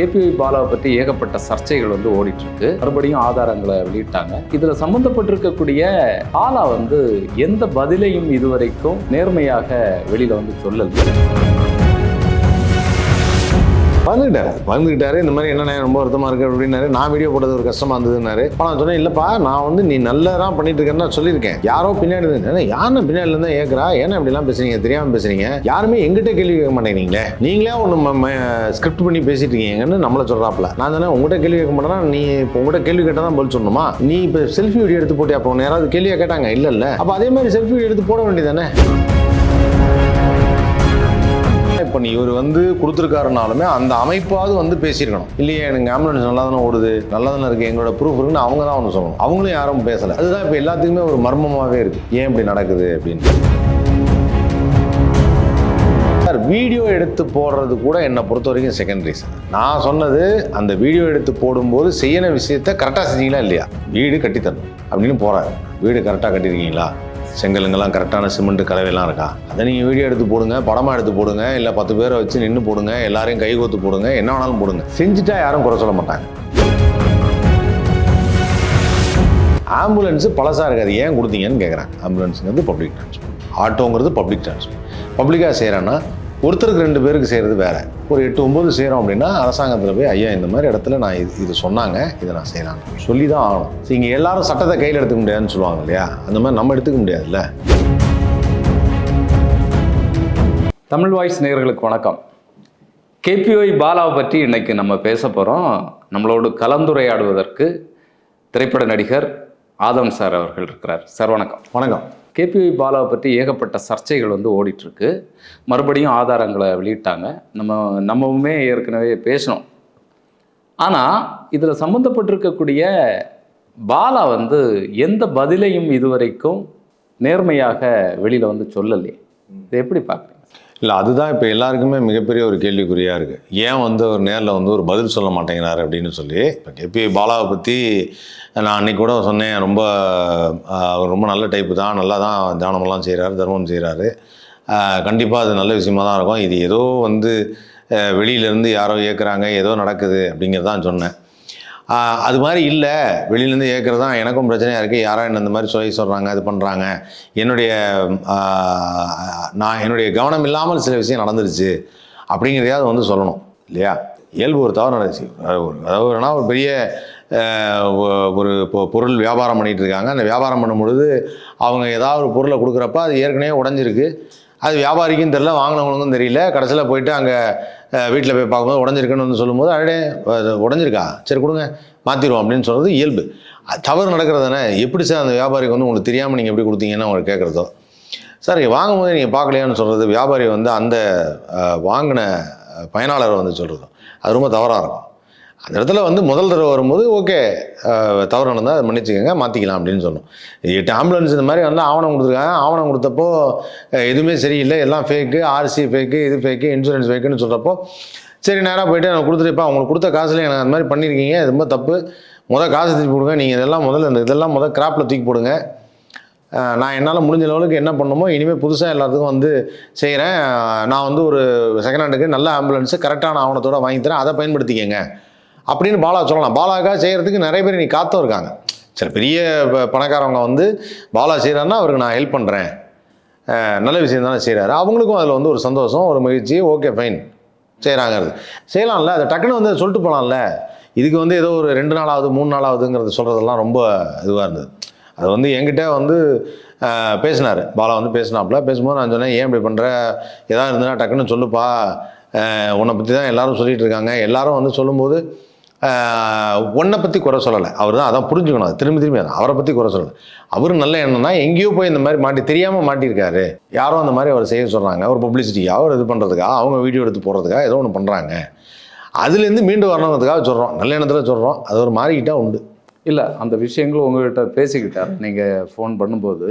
KPI பாலாவை பற்றி ஏகப்பட்ட சர்ச்சைகள் ஓடிட்டு இருக்கு. மறுபடியும் ஆதாரங்களை வெளியிட்டாங்க. இதுல சம்பந்தப்பட்டிருக்கக்கூடிய பாலா எந்த பதிலையும் இதுவரைக்கும் நேர்மையாக வெளியில சொல்லல. வந்துக்கிட்டாரு இந்த மாதிரி என்ன ரொம்ப வருத்தமாக இருக்குது அப்படின்னாரு. நான் வீடியோ போட்டது ஒரு கஷ்டமாக இருந்ததுன்னாரு. அப்போ நான் சொன்னேன், இல்லைப்பா நான் நீ நல்லா தான் பண்ணிட்டு இருக்கேன்னு சொல்லியிருக்கேன். யாரோ பின்னாடி யாருன்னு பின்னாடி இருந்தா ஏற்கிறா, ஏன்னா இப்படிலாம் பேசுறீங்க, தெரியாமல் பேசுறீங்க, யாருமே எங்கிட்ட கேள்வி கேட்க மாட்டேங்கிறீங்களே, நீங்களே ஒன்று ஸ்கிரிப்ட் பண்ணி பேசிட்டு இருக்கீங்கன்னு நம்மளை சொல்கிறாப்புல. நான் தானே உங்கள்கிட்ட கேள்வி கேட்க மாட்டேன்னா, நீ இப்போ உங்கள்கிட்ட கேள்வி கேட்டால் தான் பதில் சொல்லணுமா? நீ இப்போ செல்ஃபி வீடியோ எடுத்து போட்டியா? அப்போ யாராவது கேள்வியாக கேட்டாங்க? இல்லை. அப்போ அதே மாதிரி செல்ஃபி வீடியோ எடுத்து போட வேண்டியதானே. இப்போ நீ இவர் கொடுத்துருக்காருனாலுமே அந்த அமைப்பாவது பேசியிருக்கணும். இல்லையே எனக்கு ஆம்புலன்ஸ் நல்லா தானே ஓடுது, நல்லா தானே இருக்குது, எங்களோட ப்ரூஃப் இருக்குன்னு அவங்க தான் ஒன்று சொல்லணும். அவங்களும் யாரும் பேசலை. அதுதான் இப்போ எல்லாத்துக்குமே ஒரு மர்மமாகவே இருக்குது, ஏன் இப்படி நடக்குது அப்படின்னு. சார், வீடியோ எடுத்து போடுறது கூட என்னை பொறுத்த வரைக்கும் செகண்டரி சார். நான் சொன்னது அந்த வீடியோ எடுத்து போடும்போது செய்யன விஷயத்த கரெக்டாக செஞ்சீங்களா இல்லையா? வீடு கட்டித்தரணும் அப்படின்னு போகிறாரு. வீடு கரெக்டாக கட்டியிருக்கீங்களா? செங்கலுங்கெல்லாம் கரெக்டான சிமெண்ட் கலவையெல்லாம் இருக்கா? அதை நீங்கள் வீடியோ எடுத்து போடுங்க, படமாக எடுத்து போடுங்க, இல்லை 10 பேரை வச்சு நின்று போடுங்க, எல்லாரையும் கைகோத்து போடுங்க, என்ன வேணாலும் போடுங்க. செஞ்சுட்டா யாரும் குறை சொல்ல மாட்டாங்க. ஆம்புலன்ஸு பழசாக இருக்காது, ஏன் கொடுத்தீங்கன்னு கேட்குறேன். ஆம்புலன்ஸுங்கிறது பப்ளிக் டிரான்ஸ்போர்ட், ஆட்டோங்கிறது பப்ளிக் டிரான்ஸ்போர்ட். பப்ளிக்காக செய்கிறேன்னா ஒருத்தருக்கு 2 பேருக்கு செய்கிறது வேறு. ஒரு 8-9 செய்கிறோம் அப்படின்னா அரசாங்கத்தில் போய் ஐயா இந்த மாதிரி இடத்துல நான் இது சொன்னாங்க, இதை நான் செய்யலாம் சொல்லி தான் ஆகணும். இங்கே எல்லாரும் சட்டத்தை கையில் எடுத்துக்க முடியாதுன்னு சொல்லுவாங்க இல்லையா, அந்த மாதிரி நம்ம எடுத்துக்க முடியாதுல்ல. தமிழ் வாய்ஸ் நேயர்களுக்கு வணக்கம். கேபிஐ பாலாவை பற்றி இன்னைக்கு நம்ம பேச போகிறோம். நம்மளோடு கலந்துரையாடுவதற்கு திரைப்பட நடிகர் ஆதம் சார் அவர்கள் இருக்கிறார். சார் வணக்கம். வணக்கம். கேபிஐ பாலாவை பற்றி ஏகப்பட்ட சர்ச்சைகள் ஓடிட்டுருக்கு. மறுபடியும் ஆதாரங்களை வெளியிட்டாங்க. நம்மவுமே ஏற்கனவே பேசணும். ஆனால் இதில் சம்மந்தப்பட்டிருக்கக்கூடிய பாலா எந்த பதிலையும் இதுவரைக்கும் நேர்மையாக வெளியில் சொல்லலையே. இதை எப்படி பார்க்குறீங்க? இல்லை, அதுதான் இப்போ எல்லாருக்குமே மிகப்பெரிய ஒரு கேள்விக்குறியாக இருக்குது. ஏன் ஒரு நேரில் ஒரு பதில் சொல்ல மாட்டேங்கிறாரு அப்படின்னு சொல்லி. இப்போ கேபிஐ பாலாவை பற்றி நான் அன்றைக்கி கூட சொன்னேன், ரொம்ப நல்ல டைப்பு தான், நல்லா தான் தானமெல்லாம் செய்கிறாரு, தர்மம் செய்கிறாரு, கண்டிப்பாக அது நல்ல விஷயமா தான் இருக்கும். இது ஏதோ வெளியிலேருந்து யாரோ ஏற்கிறாங்க, ஏதோ நடக்குது அப்படிங்கிறதான் சொன்னேன். அது மாதிரி இல்லை, வெளியிலேருந்து ஏற்கிறது தான் எனக்கும் பிரச்சனையாக இருக்குது, யாரோ என்ன இந்த மாதிரி சொல்கிறாங்க, இது பண்ணுறாங்க, என்னுடைய கவனம் இல்லாமல் சில விஷயம் நடந்துருச்சு அப்படிங்கிறதையாவது சொல்லணும் இல்லையா? இயல்பு ஒரு தவறு நடந்துச்சு. அதாவது ஒரு பெரிய ஒரு பொருள் வியாபாரம் பண்ணிகிட்டு இருக்காங்க. அந்த வியாபாரம் பண்ணும்பொழுது அவங்க ஏதாவது ஒரு பொருளை கொடுக்குறப்ப அது ஏற்கனவே உடஞ்சிருக்கு, அது வியாபாரிக்கும் தெரியல, வாங்கினவங்களுக்கும் தெரியல. கடைசியில் போயிட்டு அங்கே வீட்டில் போய் பார்க்கும்போது உடஞ்சிருக்குன்னு சொல்லும்போது அடே உடஞ்சிருக்கா, சரி கொடுங்க மாற்றிடுவோம் அப்படின்னு சொல்கிறது இயல்பு. தவறு நடக்கிறது தானே. எப்படி சார் அந்த வியாபாரிக்கு உங்களுக்கு தெரியாமல் நீங்கள் எப்படி கொடுத்தீங்கன்னு அவங்க கேட்குறதோ, சார் வாங்கும் போது நீங்கள் பார்க்கலையான்னு சொல்கிறது வியாபாரி அந்த வாங்கின பயனாளரை சொல்கிறதும் அது ரொம்ப தவறாக இருக்கும். அந்த இடத்துல முதல் தடவை வரும்போது ஓகே, தவறு நடந்தால் அதை மன்னிச்சுக்கோங்க, மாற்றிக்கலாம் அப்படின்னு சொல்லணும். 8 ஆம்புலன்ஸ் இந்த மாதிரி ஆவணம் கொடுத்துருக்காங்க. ஆவணம் கொடுத்தப்போ எதுவுமே சரியில்லை, எல்லாம் ஃபேக்கு, ஆர்சி ஃபேக்கு, இது ஃபேக்கு, இன்சூரன்ஸ் ஃபேக்குன்னு சொல்கிறப்போ சரி நேராக போய்ட்டு நான் கொடுத்துருப்பா, அவங்களுக்கு கொடுத்த காசுல எனக்கு அந்த மாதிரி பண்ணியிருக்கீங்க, ரொம்ப தப்பு, காசு தூக்கி போடுங்க, நீங்கள் இதெல்லாம் கிராப்பில் தூக்கி போடுங்க, நான் என்னால் முடிஞ்ச லெவலுக்கு என்ன பண்ணணுமோ இனிமேல் புதுசாக எல்லாத்துக்கும் செய்கிறேன், நான் ஒரு செகண்ட் ஹேண்டுக்கு நல்ல ஆம்புலன்ஸு கரெக்டான ஆவணத்தோடு வாங்கி தரேன், அதை பயன்படுத்திக்கங்க அப்படின்னு பாலா சொல்லலாம். பாலாக்காக செய்கிறதுக்கு நிறைய பேர் நீ காத்தும் இருக்காங்க. சரி, பெரிய பணக்காரவங்க பாலா செய்கிறாருன்னா அவருக்கு நான் ஹெல்ப் பண்ணுறேன், நல்ல விஷயம் தானே செய்கிறாரு, அவங்களுக்கும் அதில் ஒரு சந்தோஷம், ஒரு மகிழ்ச்சி, ஓகே ஃபைன் செய்கிறாங்கிறது செய்யலாம்ல. அதை டக்குன்னு சொல்லிட்டு போகலாம்ல. இதுக்கு ஏதோ ஒரு 2 நாளாவது 3 நாளாவதுங்கிறது சொல்கிறதெல்லாம் ரொம்ப இதுவாக இருந்தது. அது என்கிட்ட பேசினார் பாலா, பேசினாப்புல. பேசும்போது நான் சொன்னேன், ஏன் இப்படி பண்ணுற, எதாவது இருந்ததுன்னா டக்குன்னு சொல்லுப்பா, உன்னை பற்றி தான் எல்லோரும் சொல்லிகிட்டு இருக்காங்க, எல்லோரும் சொல்லும்போது உன்னை பற்றி குறை சொல்லலை, அவர் தான் அதான் புரிஞ்சுக்கணும். அது திரும்பி அவரை பற்றி குறை சொல்லலை. அவர் நல்ல எண்ணம்னா எங்கேயோ போய் இந்த மாதிரி தெரியாமல் மாட்டியிருக்காரு, யாரோ அந்த மாதிரி அவர் செய்ய சொல்கிறாங்க, ஒரு பப்ளிசிட்டிக்காக, அவர் இது பண்ணுறதுக்காக, அவங்க வீடியோ எடுத்து போடுறதுக்காக ஏதோ ஒன்று பண்ணுறாங்க, அதுலேருந்து மீண்டு வரணுங்கிறதுக்காக சொல்கிறோம், நல்ல எண்ணத்தில் சொல்கிறோம். அது ஒரு மாறிக்கிட்டால் உண்டு. இல்லை, அந்த விஷயங்களும் உங்கள்கிட்ட பேசிக்கிட்டார். நீங்கள் ஃபோன் பண்ணும்போது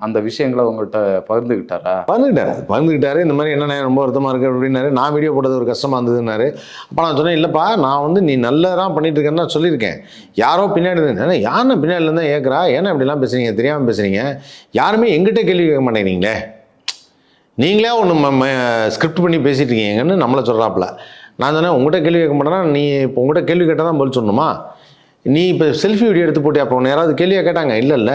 அந்த விஷயங்களை உங்கள்கிட்ட பகிர்ந்துக்கிட்டாரு. இந்த மாதிரி என்ன ரொம்ப வருத்தமாக இருக்குது அப்படின்னாரு. நான் வீடியோ போட்டது ஒரு கஷ்டமாக இருந்ததுன்னாரு. அப்போ நான் சொன்னேன், இல்லைப்பா நான் நீ நல்லா தான் பண்ணிட்டு இருக்கேன்னு நான் சொல்லியிருக்கேன், யாரோ பின்னாடி இருந்தேன், யாருன்னு பின்னாடி இருந்தால் ஏற்கிறா, ஏன்னா இப்படிலாம் பேசுகிறீங்க, தெரியாமல் பேசுகிறீங்க, யாருமே எங்கிட்ட கேள்வி கேட்க மாட்டேங்கிறீங்களே, நீங்களே ஒன்று ஸ்கிரிப்ட் பண்ணி பேசிகிட்டு இருக்கீங்கன்னு நம்மளை சொல்கிறாப்புல. நான் சொன்னேன் உங்கள்கிட்ட கேள்வி கேட்க மாட்டேன்னா நீ இப்போ உங்கள்கிட்ட கேள்வி கேட்டால் தான் பதில் சொல்லணுமா? நீ இப்போ செல்ஃபி வீடியோ எடுத்து போட்டியா? அப்போ உன்னை யாராவது கேள்வியாக கேட்டாங்க? இல்லைல்ல.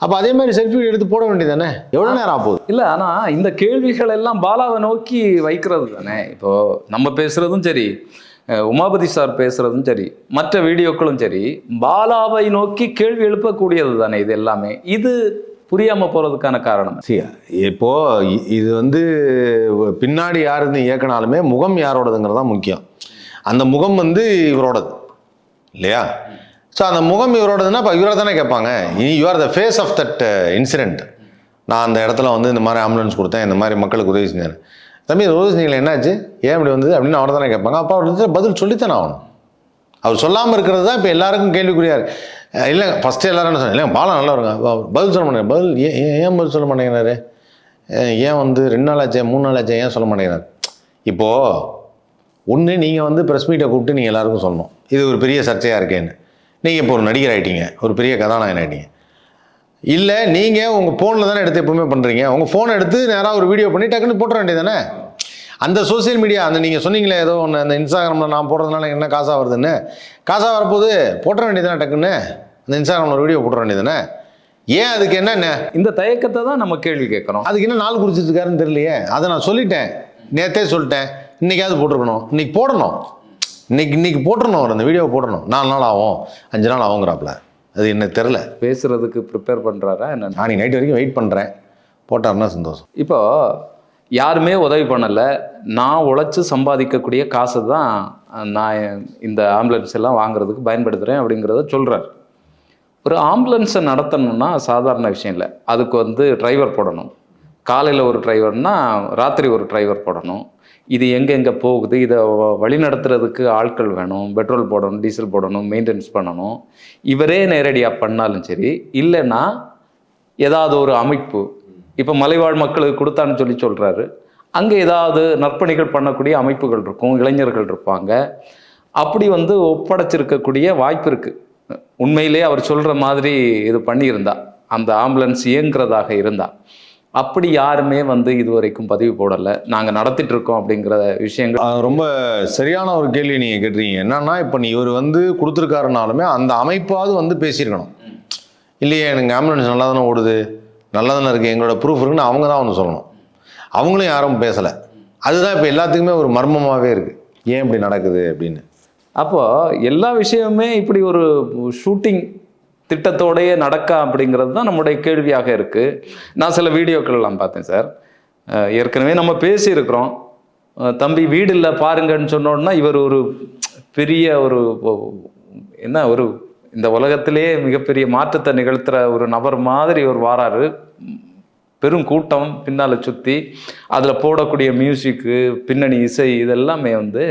அப்போ அதே மாதிரி செல்ஃபி வீடியோ எடுத்து போட வேண்டியதானே? எவ்வளோ நேரம் ஆகுது? இல்லை, ஆனால் இந்த கேள்விகள் எல்லாம் பாலாவை நோக்கி வைக்கிறது தானே. இப்போது நம்ம பேசுகிறதும் சரி, உமாபதி சார் பேசுகிறதும் சரி, மற்ற வீடியோக்களும் சரி, பாலாவை நோக்கி கேள்வி எழுப்பக்கூடியது தானே இது எல்லாமே. இது புரியாமல் போகிறதுக்கான காரணம் இப்போது இது வந்து பின்னாடி யார் இருந்து இயக்கினாலுமே முகம் யாரோடதுங்கிறது தான் முக்கியம். அந்த முகம் வந்து இவரோடது இல்லையா? ஸோ அந்த முகம் இவரோடதுன்னா இப்போ இவரை தானே கேட்பாங்க. You are the face of that incident. நான் அந்த இடத்துல வந்து இந்த மாதிரி ஆம்புலன்ஸ் கொடுத்தேன், இந்த மாதிரி மக்களுக்கு உதவி செஞ்சேன். தம்பி உதவி செஞ்சீங்களா, என்னாச்சு, ஏன் இப்படி வந்தது அப்படின்னு அவரை தானே கேட்பாங்க. அப்போ அவர் பதில் சொல்லித்தானே ஆகணும். அவர் சொல்லாமல் இருக்கிறது தான் இப்போ எல்லாருக்கும் கேள்விக்குரியார். இல்லை ஃபஸ்ட்டு எல்லாரும் என்ன சொன்னாங்க, இல்லை பாலம் நல்லா வருங்க, பதில் சொல்ல மாட்டேங்க. பதில் ஏன் பதில் சொல்ல மாட்டேங்கிறாரு? ஏன் வந்து 2 நாள் ஆச்சு 3 நாள் ஆச்சு ஏன் சொல்ல மாட்டேங்கிறார்? இப்போது ஒன்று நீங்கள் வந்து ப்ரெஸ் மீட்டை கூப்பிட்டு நீங்கள் எல்லாருக்கும் சொல்லணும் இது ஒரு பெரிய சர்ச்சையாக இருக்கேன்னு. நீங்கள் இப்போ ஒரு நடிகர் ஆகிட்டீங்க, ஒரு பெரிய கதாநாயகன் ஆகிட்டீங்க. இல்லை நீங்கள் உங்கள் ஃபோனில் தானே எடுத்து எப்பவுமே பண்ணுறீங்க. உங்கள் ஃபோனை எடுத்து நேராக ஒரு வீடியோ பண்ணி டக்குன்னு போட்டுற வேண்டியது தானே. அந்த சோசியல் மீடியா அந்த நீங்கள் சொன்னீங்களே ஏதோ ஒன்று அந்த இன்ஸ்டாகிராமில் நான் போடுறதுனால என்ன காசாக வருதுன்னு, காசாக வரப்போது போட்டுற வேண்டியது தானே. டக்குன்னு அந்த இன்ஸ்டாகிராமில் ஒரு வீடியோ போட்டுற வேண்டியது தானே. ஏன் அதுக்கு என்ன இந்த தயக்கத்தை தான் நம்ம கேள்வி கேட்குறோம். அதுக்கு என்ன நாள் குறிச்சிருக்காருன்னு தெரியலையே. அதை நான் சொல்லிட்டேன், நேற்றே சொல்லிட்டேன். இன்றைக்காவது போட்டிருக்கணும், இன்றைக்கி போடணும், இன்னைக்கு போட்டுறணும். அந்த வீடியோவை போடணும். 4 நாள் ஆகும் 5 நாள் ஆகுங்கிறாப்புல. அது என்ன தெரில. பேசுறதுக்கு ப்ரிப்பேர் பண்ணுறாரா என்ன? நான் நைட் வரைக்கும் வெயிட் பண்ணுறேன், போட்டாருன்னா சந்தோஷம். இப்போ யாருமே உதவி பண்ணலை, நான் உழைச்சி சம்பாதிக்கக்கூடிய காசு தான் நான் இந்த ஆம்புலன்ஸ் எல்லாம் வாங்குறதுக்கு பயன்படுத்துகிறேன் அப்படிங்கிறத சொல்கிறார். ஒரு ஆம்புலன்ஸை நடத்தணும்னா சாதாரண விஷயம் இல்லை. அதுக்கு வந்து டிரைவர் போடணும். காலையில் ஒரு டிரைவர்னா ராத்திரி ஒரு டிரைவர் போடணும். இது எங்கெங்கே போகுது, இதை வழி நடத்துறதுக்கு ஆட்கள் வேணும், பெட்ரோல் போடணும், டீசல் போடணும், மெயின்டெனன்ஸ் பண்ணணும். இவரே நேரடியாக பண்ணாலும் சரி, இல்லைன்னா ஏதாவது ஒரு அமைப்பு, இப்போ மலைவாழ் மக்களுக்கு கொடுத்தான்னு சொல்கிறாரு, அங்கே ஏதாவது நற்பணிகள் பண்ணக்கூடிய அமைப்புகள் இருக்கும், இளைஞர்கள் இருப்பாங்க. அப்படி வந்து ஒப்படைச்சிருக்கக்கூடிய வாய்ப்பு இருக்குது. உண்மையிலே அவர் சொல்கிற மாதிரி இது பண்ணியிருந்தா, அந்த ஆம்புலன்ஸ் இயங்குறதாக இருந்தால். அப்படி யாருமே வந்து இதுவரைக்கும் பதிவு போடலை, நாங்கள் நடத்திட்டு இருக்கோம் அப்படிங்கிற விஷயங்கள். ரொம்ப சரியான ஒரு கேள்வி நீங்கள் கேட்டுறீங்க. என்னன்னா இப்போ இவர் வந்து கொடுத்துருக்காருனாலுமே அந்த அமைப்பாவது வந்து பேசியிருக்கணும். இல்லையே எனக்கு ஆம்புலன்ஸ் நல்லா தானே ஓடுது, நல்லா தானே இருக்குது, எங்களோட ப்ரூஃப் இருக்குன்னு அவங்க தான் வந்து சொல்லணும். அவங்களும் யாரும் பேசலை. அதுதான் இப்போ எல்லாத்துக்குமே ஒரு மர்மமாகவே இருக்குது, ஏன் இப்படி நடக்குது அப்படின்னு. அப்போது எல்லா விஷயமுமே இப்படி ஒரு ஷூட்டிங் திட்டத்தோடையே நடக்க அப்படிங்கிறது தான் நம்முடைய கேள்வியாக இருக்குது. நான் சில வீடியோக்கள்லாம் பார்த்தேன் சார். ஏற்கனவே நம்ம பேசியிருக்கிறோம். தம்பி வீடு இல்லை பாருங்கன்னு சொன்னோன்னா இவர் ஒரு பெரிய ஒரு என்ன ஒரு இந்த உலகத்திலே மிகப்பெரிய மாற்றத்தை நிகழ்த்துகிற ஒரு நபர் மாதிரி ஒரு வாராரு. பெரும் கூட்டம் பின்னால் சுற்றி, அதில் போடக்கூடிய மியூசிக்கு, பின்னணி இசை, இதெல்லாமே வந்து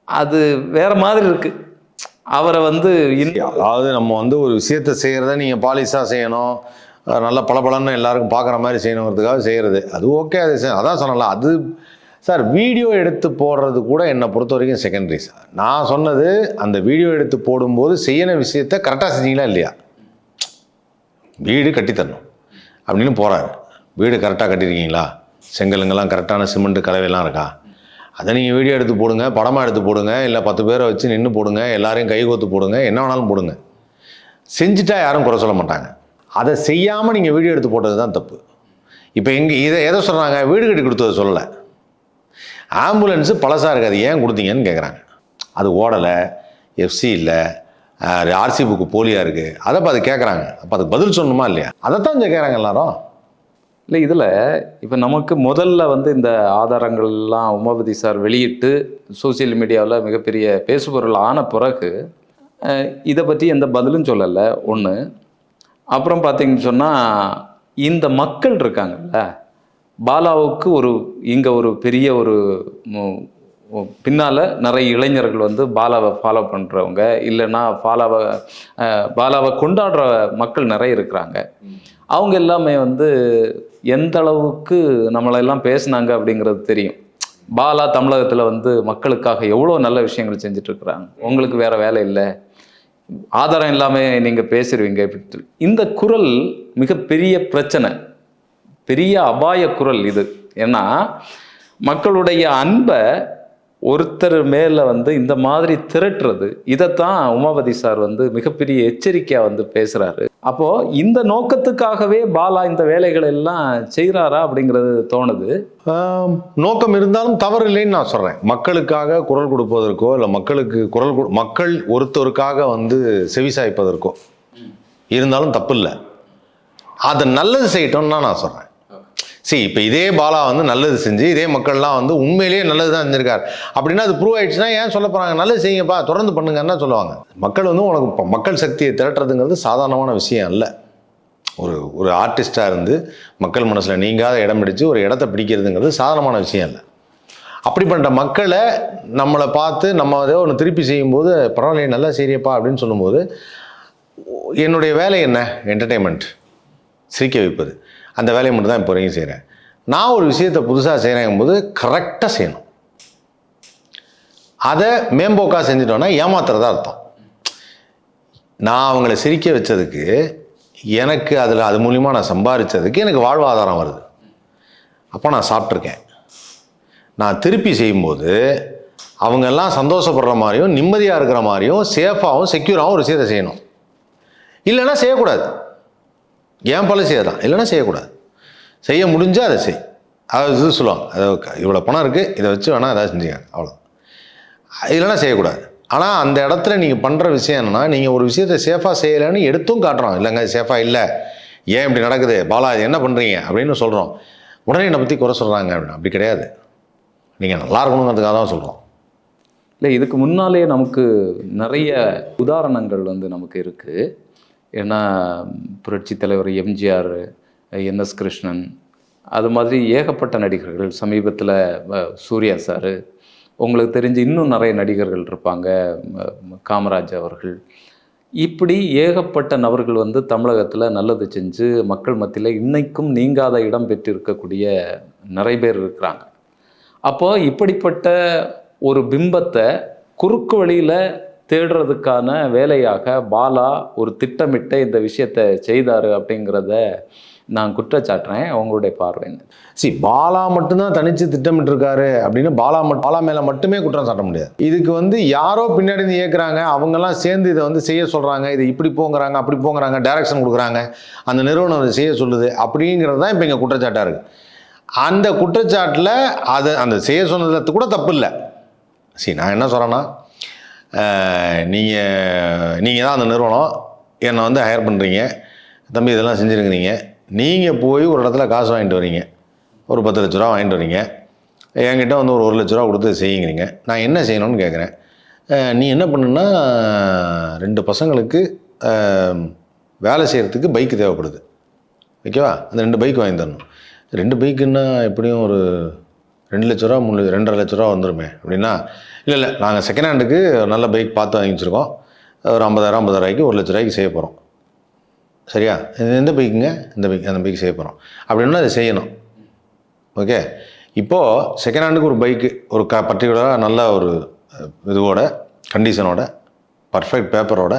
அது வேறு மாதிரி இருக்குது. அவரை வந்து அதாவது நம்ம வந்து ஒரு விஷயத்தை செய்கிறத நீங்கள் பாலிஷாக செய்யணும், நல்லா பளபளன்னு எல்லாருக்கும் பார்க்குற மாதிரி செய்யணுங்கிறதுக்காக செய்கிறது, அது ஓகே. அது அதான் சொன்னலாம். அது சார் வீடியோ எடுத்து போடுறது கூட என்னை பொறுத்த வரைக்கும் செகண்டரி சார். நான் சொன்னது அந்த வீடியோ எடுத்து போடும்போது செய்யணும் விஷயத்த கரெக்டாக செஞ்சீங்களா இல்லையா. வீடு கட்டித்தரணும் அப்படின்னு போகிறாரு, வீடு கரெக்டாக கட்டியிருக்கீங்களா, செங்கலுங்கெல்லாம் கரெக்டான சிமெண்ட்டு கலவையெல்லாம் இருக்கா, அதை நீங்கள் வீடியோ எடுத்து போடுங்க, படமாக எடுத்து போடுங்க, இல்லை 10 பேரை வச்சு நின்று போடுங்க, எல்லாரையும் கைகோத்து போடுங்க, என்ன வேணாலும் போடுங்க. செஞ்சுட்டா யாரும் குறை சொல்ல மாட்டாங்க. அதை செய்யாமல் நீங்கள் வீடியோ எடுத்து போட்டது தான் தப்பு. இப்போ இதை எதை சொல்கிறாங்க, வீடு கட்டி கொடுத்தது சொல்லலை, ஆம்புலன்ஸு பழசாக இருக்காது ஏன் கொடுத்தீங்கன்னு கேட்குறாங்க. அது ஓடலை, எஃப்சி இல்லை, ஆர்சி புக்கு போலியாக இருக்குது, அதை இப்போ அது கேட்குறாங்க. அப்போ அதுக்கு பதில் சொல்லணுமா இல்லையா, அதைத்தான் கேட்குறாங்க எல்லாரும். இல்லை, இதில் இப்போ நமக்கு முதல்ல வந்து இந்த ஆதாரங்கள்லாம் உமாபதி சார் வெளியிட்டு சோசியல் மீடியாவில் மிகப்பெரிய பேசுபொருள் ஆன பிறகு இதை பற்றி எந்த பதிலும் சொல்லலை ஒன்று. அப்புறம் பார்த்தீங்கன்னு சொன்னால் இந்த மக்கள் இருக்காங்கல்ல, பாலாவுக்கு இங்கே ஒரு பெரிய ஒரு பின்னால் நிறைய இளைஞர்கள் வந்து பாலாவை ஃபாலோ பண்ணுறவங்க, இல்லைன்னா பாலாவை கொண்டாடுற மக்கள் நிறைய இருக்கிறாங்க. அவங்க எல்லாமே வந்து எந்த அளவுக்கு நம்மளெல்லாம் பேசுனாங்க அப்படிங்கிறது தெரியும். பாலா தமிழகத்தில் வந்து மக்களுக்காக எவ்வளோ நல்ல விஷயங்கள் செஞ்சிட்ருக்குறாங்க, உங்களுக்கு வேறு வேலை இல்லை, ஆதாரம் இல்லாமல் நீங்கள் பேசிடுவீங்க. இந்த குரல் மிகப்பெரிய பிரச்சனை, பெரிய அபாய குரல் இது. ஏன்னா மக்களுடைய அன்பை ஒருத்தர் மேலே வந்து இந்த மாதிரி திரட்டுறது, இதைத்தான் உமாபதி சார் வந்து மிகப்பெரிய எச்சரிக்கையாக வந்து பேசுகிறாரு. அப்போது இந்த நோக்கத்துக்காகவே பாலா இந்த வேலைகளை எல்லாம் செய்கிறாரா அப்படிங்கிறது தோணுது. நோக்கம் இருந்தாலும் தவறு இல்லைன்னு நான் சொல்கிறேன். மக்களுக்காக குரல் கொடுப்பதற்கோ இல்லை மக்களுக்கு மக்கள் ஒருத்தருக்காக வந்து செவிசாய்ப்பதற்கோ இருந்தாலும் தப்பு இல்லை. அதை நல்லது செய்யட்டோம்னு தான் நான் சொல்கிறேன். இப்போ இதே பாலா வந்து நல்லது செஞ்சு இதே மக்கள்லாம் வந்து உண்மையிலேயே நல்லது தான் செஞ்சிருக்காரு அப்படின்னா அது ப்ரூவ் ஆயிடுச்சுன்னா ஏன் சொல்ல போகிறாங்க? நல்லது செய்யுங்கப்பா, தொடர்ந்து பண்ணுங்கன்னா சொல்லுவாங்க. மக்கள் வந்து உனக்கு மக்கள் சக்தியை திரட்டுறதுங்கிறது சாதாரணமான விஷயம் இல்லை. ஒரு ஆர்டிஸ்டாக இருந்து மக்கள் மனசில் நீங்காத இடம் பிடிச்சு ஒரு இடத்த பிடிக்கிறதுங்கிறது சாதாரணமான விஷயம் இல்லை. அப்படிப்பட்ட மக்களை நம்மளை பார்த்து நம்ம அதை ஒன்று திருப்பி செய்யும்போது பரவாயில்லையே நல்லா செய்யப்பா அப்படின்னு சொல்லும்போது என்னுடைய வேலை என்ன? என்டர்டெயின்மெண்ட், சிரிக்க வைப்பது. அந்த வேலையை மட்டும் தான் இப்போ வரைக்கும் செய்கிறேன். நான் ஒரு விஷயத்தை புதுசாக செய்கிறேங்கும் போது கரெக்டாக செய்யணும். அதை மேம்போக்காக செஞ்சுட்டோன்னா ஏமாத்துறதா அர்த்தம். நான் அவங்கள சிரிக்க வச்சதுக்கு எனக்கு அது மூலிமா நான் சம்பாதிச்சதுக்கு எனக்கு வாழ்வாதாரம் வருது. அப்போ நான் சாப்பிட்ருக்கேன். நான் திருப்பி செய்யும்போது அவங்கெல்லாம் சந்தோஷப்படுற மாதிரியும் நிம்மதியாக இருக்கிற மாதிரியும் சேஃபாகவும் செக்யூராகவும் ஒரு விஷயத்தை செய்யணும். இல்லைன்னா செய்யக்கூடாது. ஏன் பாலிசியாக தான், இல்லைன்னா செய்யக்கூடாது. செய்ய முடிஞ்சால் அதை செய். அது இது சொல்லுவாங்க, அது இவ்வளோ பணம் இருக்குது, இதை வச்சு வேணால் ஏதாவது செஞ்சுங்க, அவ்வளோ. இல்லைன்னா செய்யக்கூடாது. ஆனால் அந்த இடத்துல நீங்கள் பண்ணுற விஷயம் என்னென்னா, நீங்கள் ஒரு விஷயத்தை சேஃபாக செய்யலைன்னு எடுத்தும் காட்டுறோம். இல்லைங்க சேஃபாக இல்லை, ஏன் இப்படி நடக்குது பாலா, இது என்ன பண்ணுறீங்க அப்படின்னு சொல்கிறோம். உடனே என்னை பற்றி குறை சொல்கிறாங்க அப்படின்னு. அப்படி கிடையாது. நீங்கள் நல்லா இருக்கணுங்கிறதுக்காக தான் சொல்கிறோம். இல்லை, இதுக்கு முன்னாலே நமக்கு நிறைய உதாரணங்கள் வந்து நமக்கு இருக்குது. ஏன்னா புரட்சி தலைவர் எம்ஜிஆர், என்எஸ் கிருஷ்ணன், அது மாதிரி ஏகப்பட்ட நடிகர்கள். சமீபத்தில் சூர்யா சார், உங்களுக்கு தெரிஞ்சு இன்னும் நிறைய நடிகர்கள் இருப்பாங்க, காமராஜ் அவர்கள். இப்படி ஏகப்பட்ட நபர்கள் வந்து தமிழகத்தில் நல்லது செஞ்சு மக்கள் மத்தியில் இன்னைக்கும் நீங்காத இடம் பெற்றிருக்கக்கூடிய நிறைய பேர் இருக்கிறாங்க. அப்போது இப்படிப்பட்ட ஒரு பிம்பத்தை குறுக்கு வழியில் தேடுறதுக்கான வேலையாக பாலா ஒரு திட்டமிட்ட இந்த விஷயத்தை செய்தார் அப்படிங்கிறத நான் குற்றச்சாட்டுறேன். அவங்களுடைய பார்வை என்ன? பாலா மட்டும்தான் தனித்து திட்டமிட்டிருக்காரு அப்படின்னு பாலா மேலே மட்டுமே குற்றம் சாட்ட முடியாது. இதுக்கு வந்து யாரோ பின்னாடி இருந்து இயக்குறாங்க, அவங்கெல்லாம் சேர்ந்து இதை வந்து செய்ய சொல்கிறாங்க, இதை இப்படி போங்கிறாங்க அப்படி போங்கிறாங்க, டைரக்ஷன் கொடுக்குறாங்க, அந்த நிறுவனம் அதை செய்ய சொல்லுது அப்படிங்கிறது தான் இப்போ இங்கே குற்றச்சாட்டாக இருக்குது. அந்த குற்றச்சாட்டில் அந்த செய்ய சொன்னது கூட தப்பு இல்லை. நான் என்ன சொல்கிறேன்னா, நீங்கள் தான் அந்த நிறுவனம் என்னை வந்து ஹையர் பண்ணுறீங்க, தம்பி இதெல்லாம் செஞ்சுருக்கிறீங்க, நீங்கள் போய் ஒரு இடத்துல காசு வாங்கிட்டு வரீங்க, ஒரு 10 லட்ச ரூபா வாங்கிட்டு வரீங்க, என்கிட்ட வந்து ஒரு 1 லட்ச ரூபா கொடுத்து செய்யுங்கிறீங்க. நான் என்ன செய்யணும்னு கேட்குறேன். நீ என்ன பண்ணுன்னா, 2 பசங்களுக்கு வேலை செய்கிறதுக்கு பைக்கு தேவைப்படுது, ஓகேவா? அந்த 2 பைக் வாங்கி தரணும். 2 பைக்குன்னா எப்படியும் ஒரு 2 லட்ச ரூபா 2.5 லட்ச ரூபா வந்துடுமே அப்படின்னா, இல்லை நாங்கள் செகண்ட் ஹேண்டுக்கு நல்ல பைக் பார்த்து வாங்கி வச்சுருக்கோம், ஒரு 50,000 1 லட்ச ரூபாய்க்கு செய்ய போகிறோம், சரியா? எந்த பைக்குங்க? இந்த பைக், அந்த பைக் செய்ய போகிறோம் அப்படின்னா அதை செய்யணும். ஓகே, இப்போது செகண்ட் ஹேண்டுக்கு ஒரு பைக்கு ஒரு பர்டிகுலராக நல்ல ஒரு இதுவோட கண்டிஷனோட பர்ஃபெக்ட் பேப்பரோட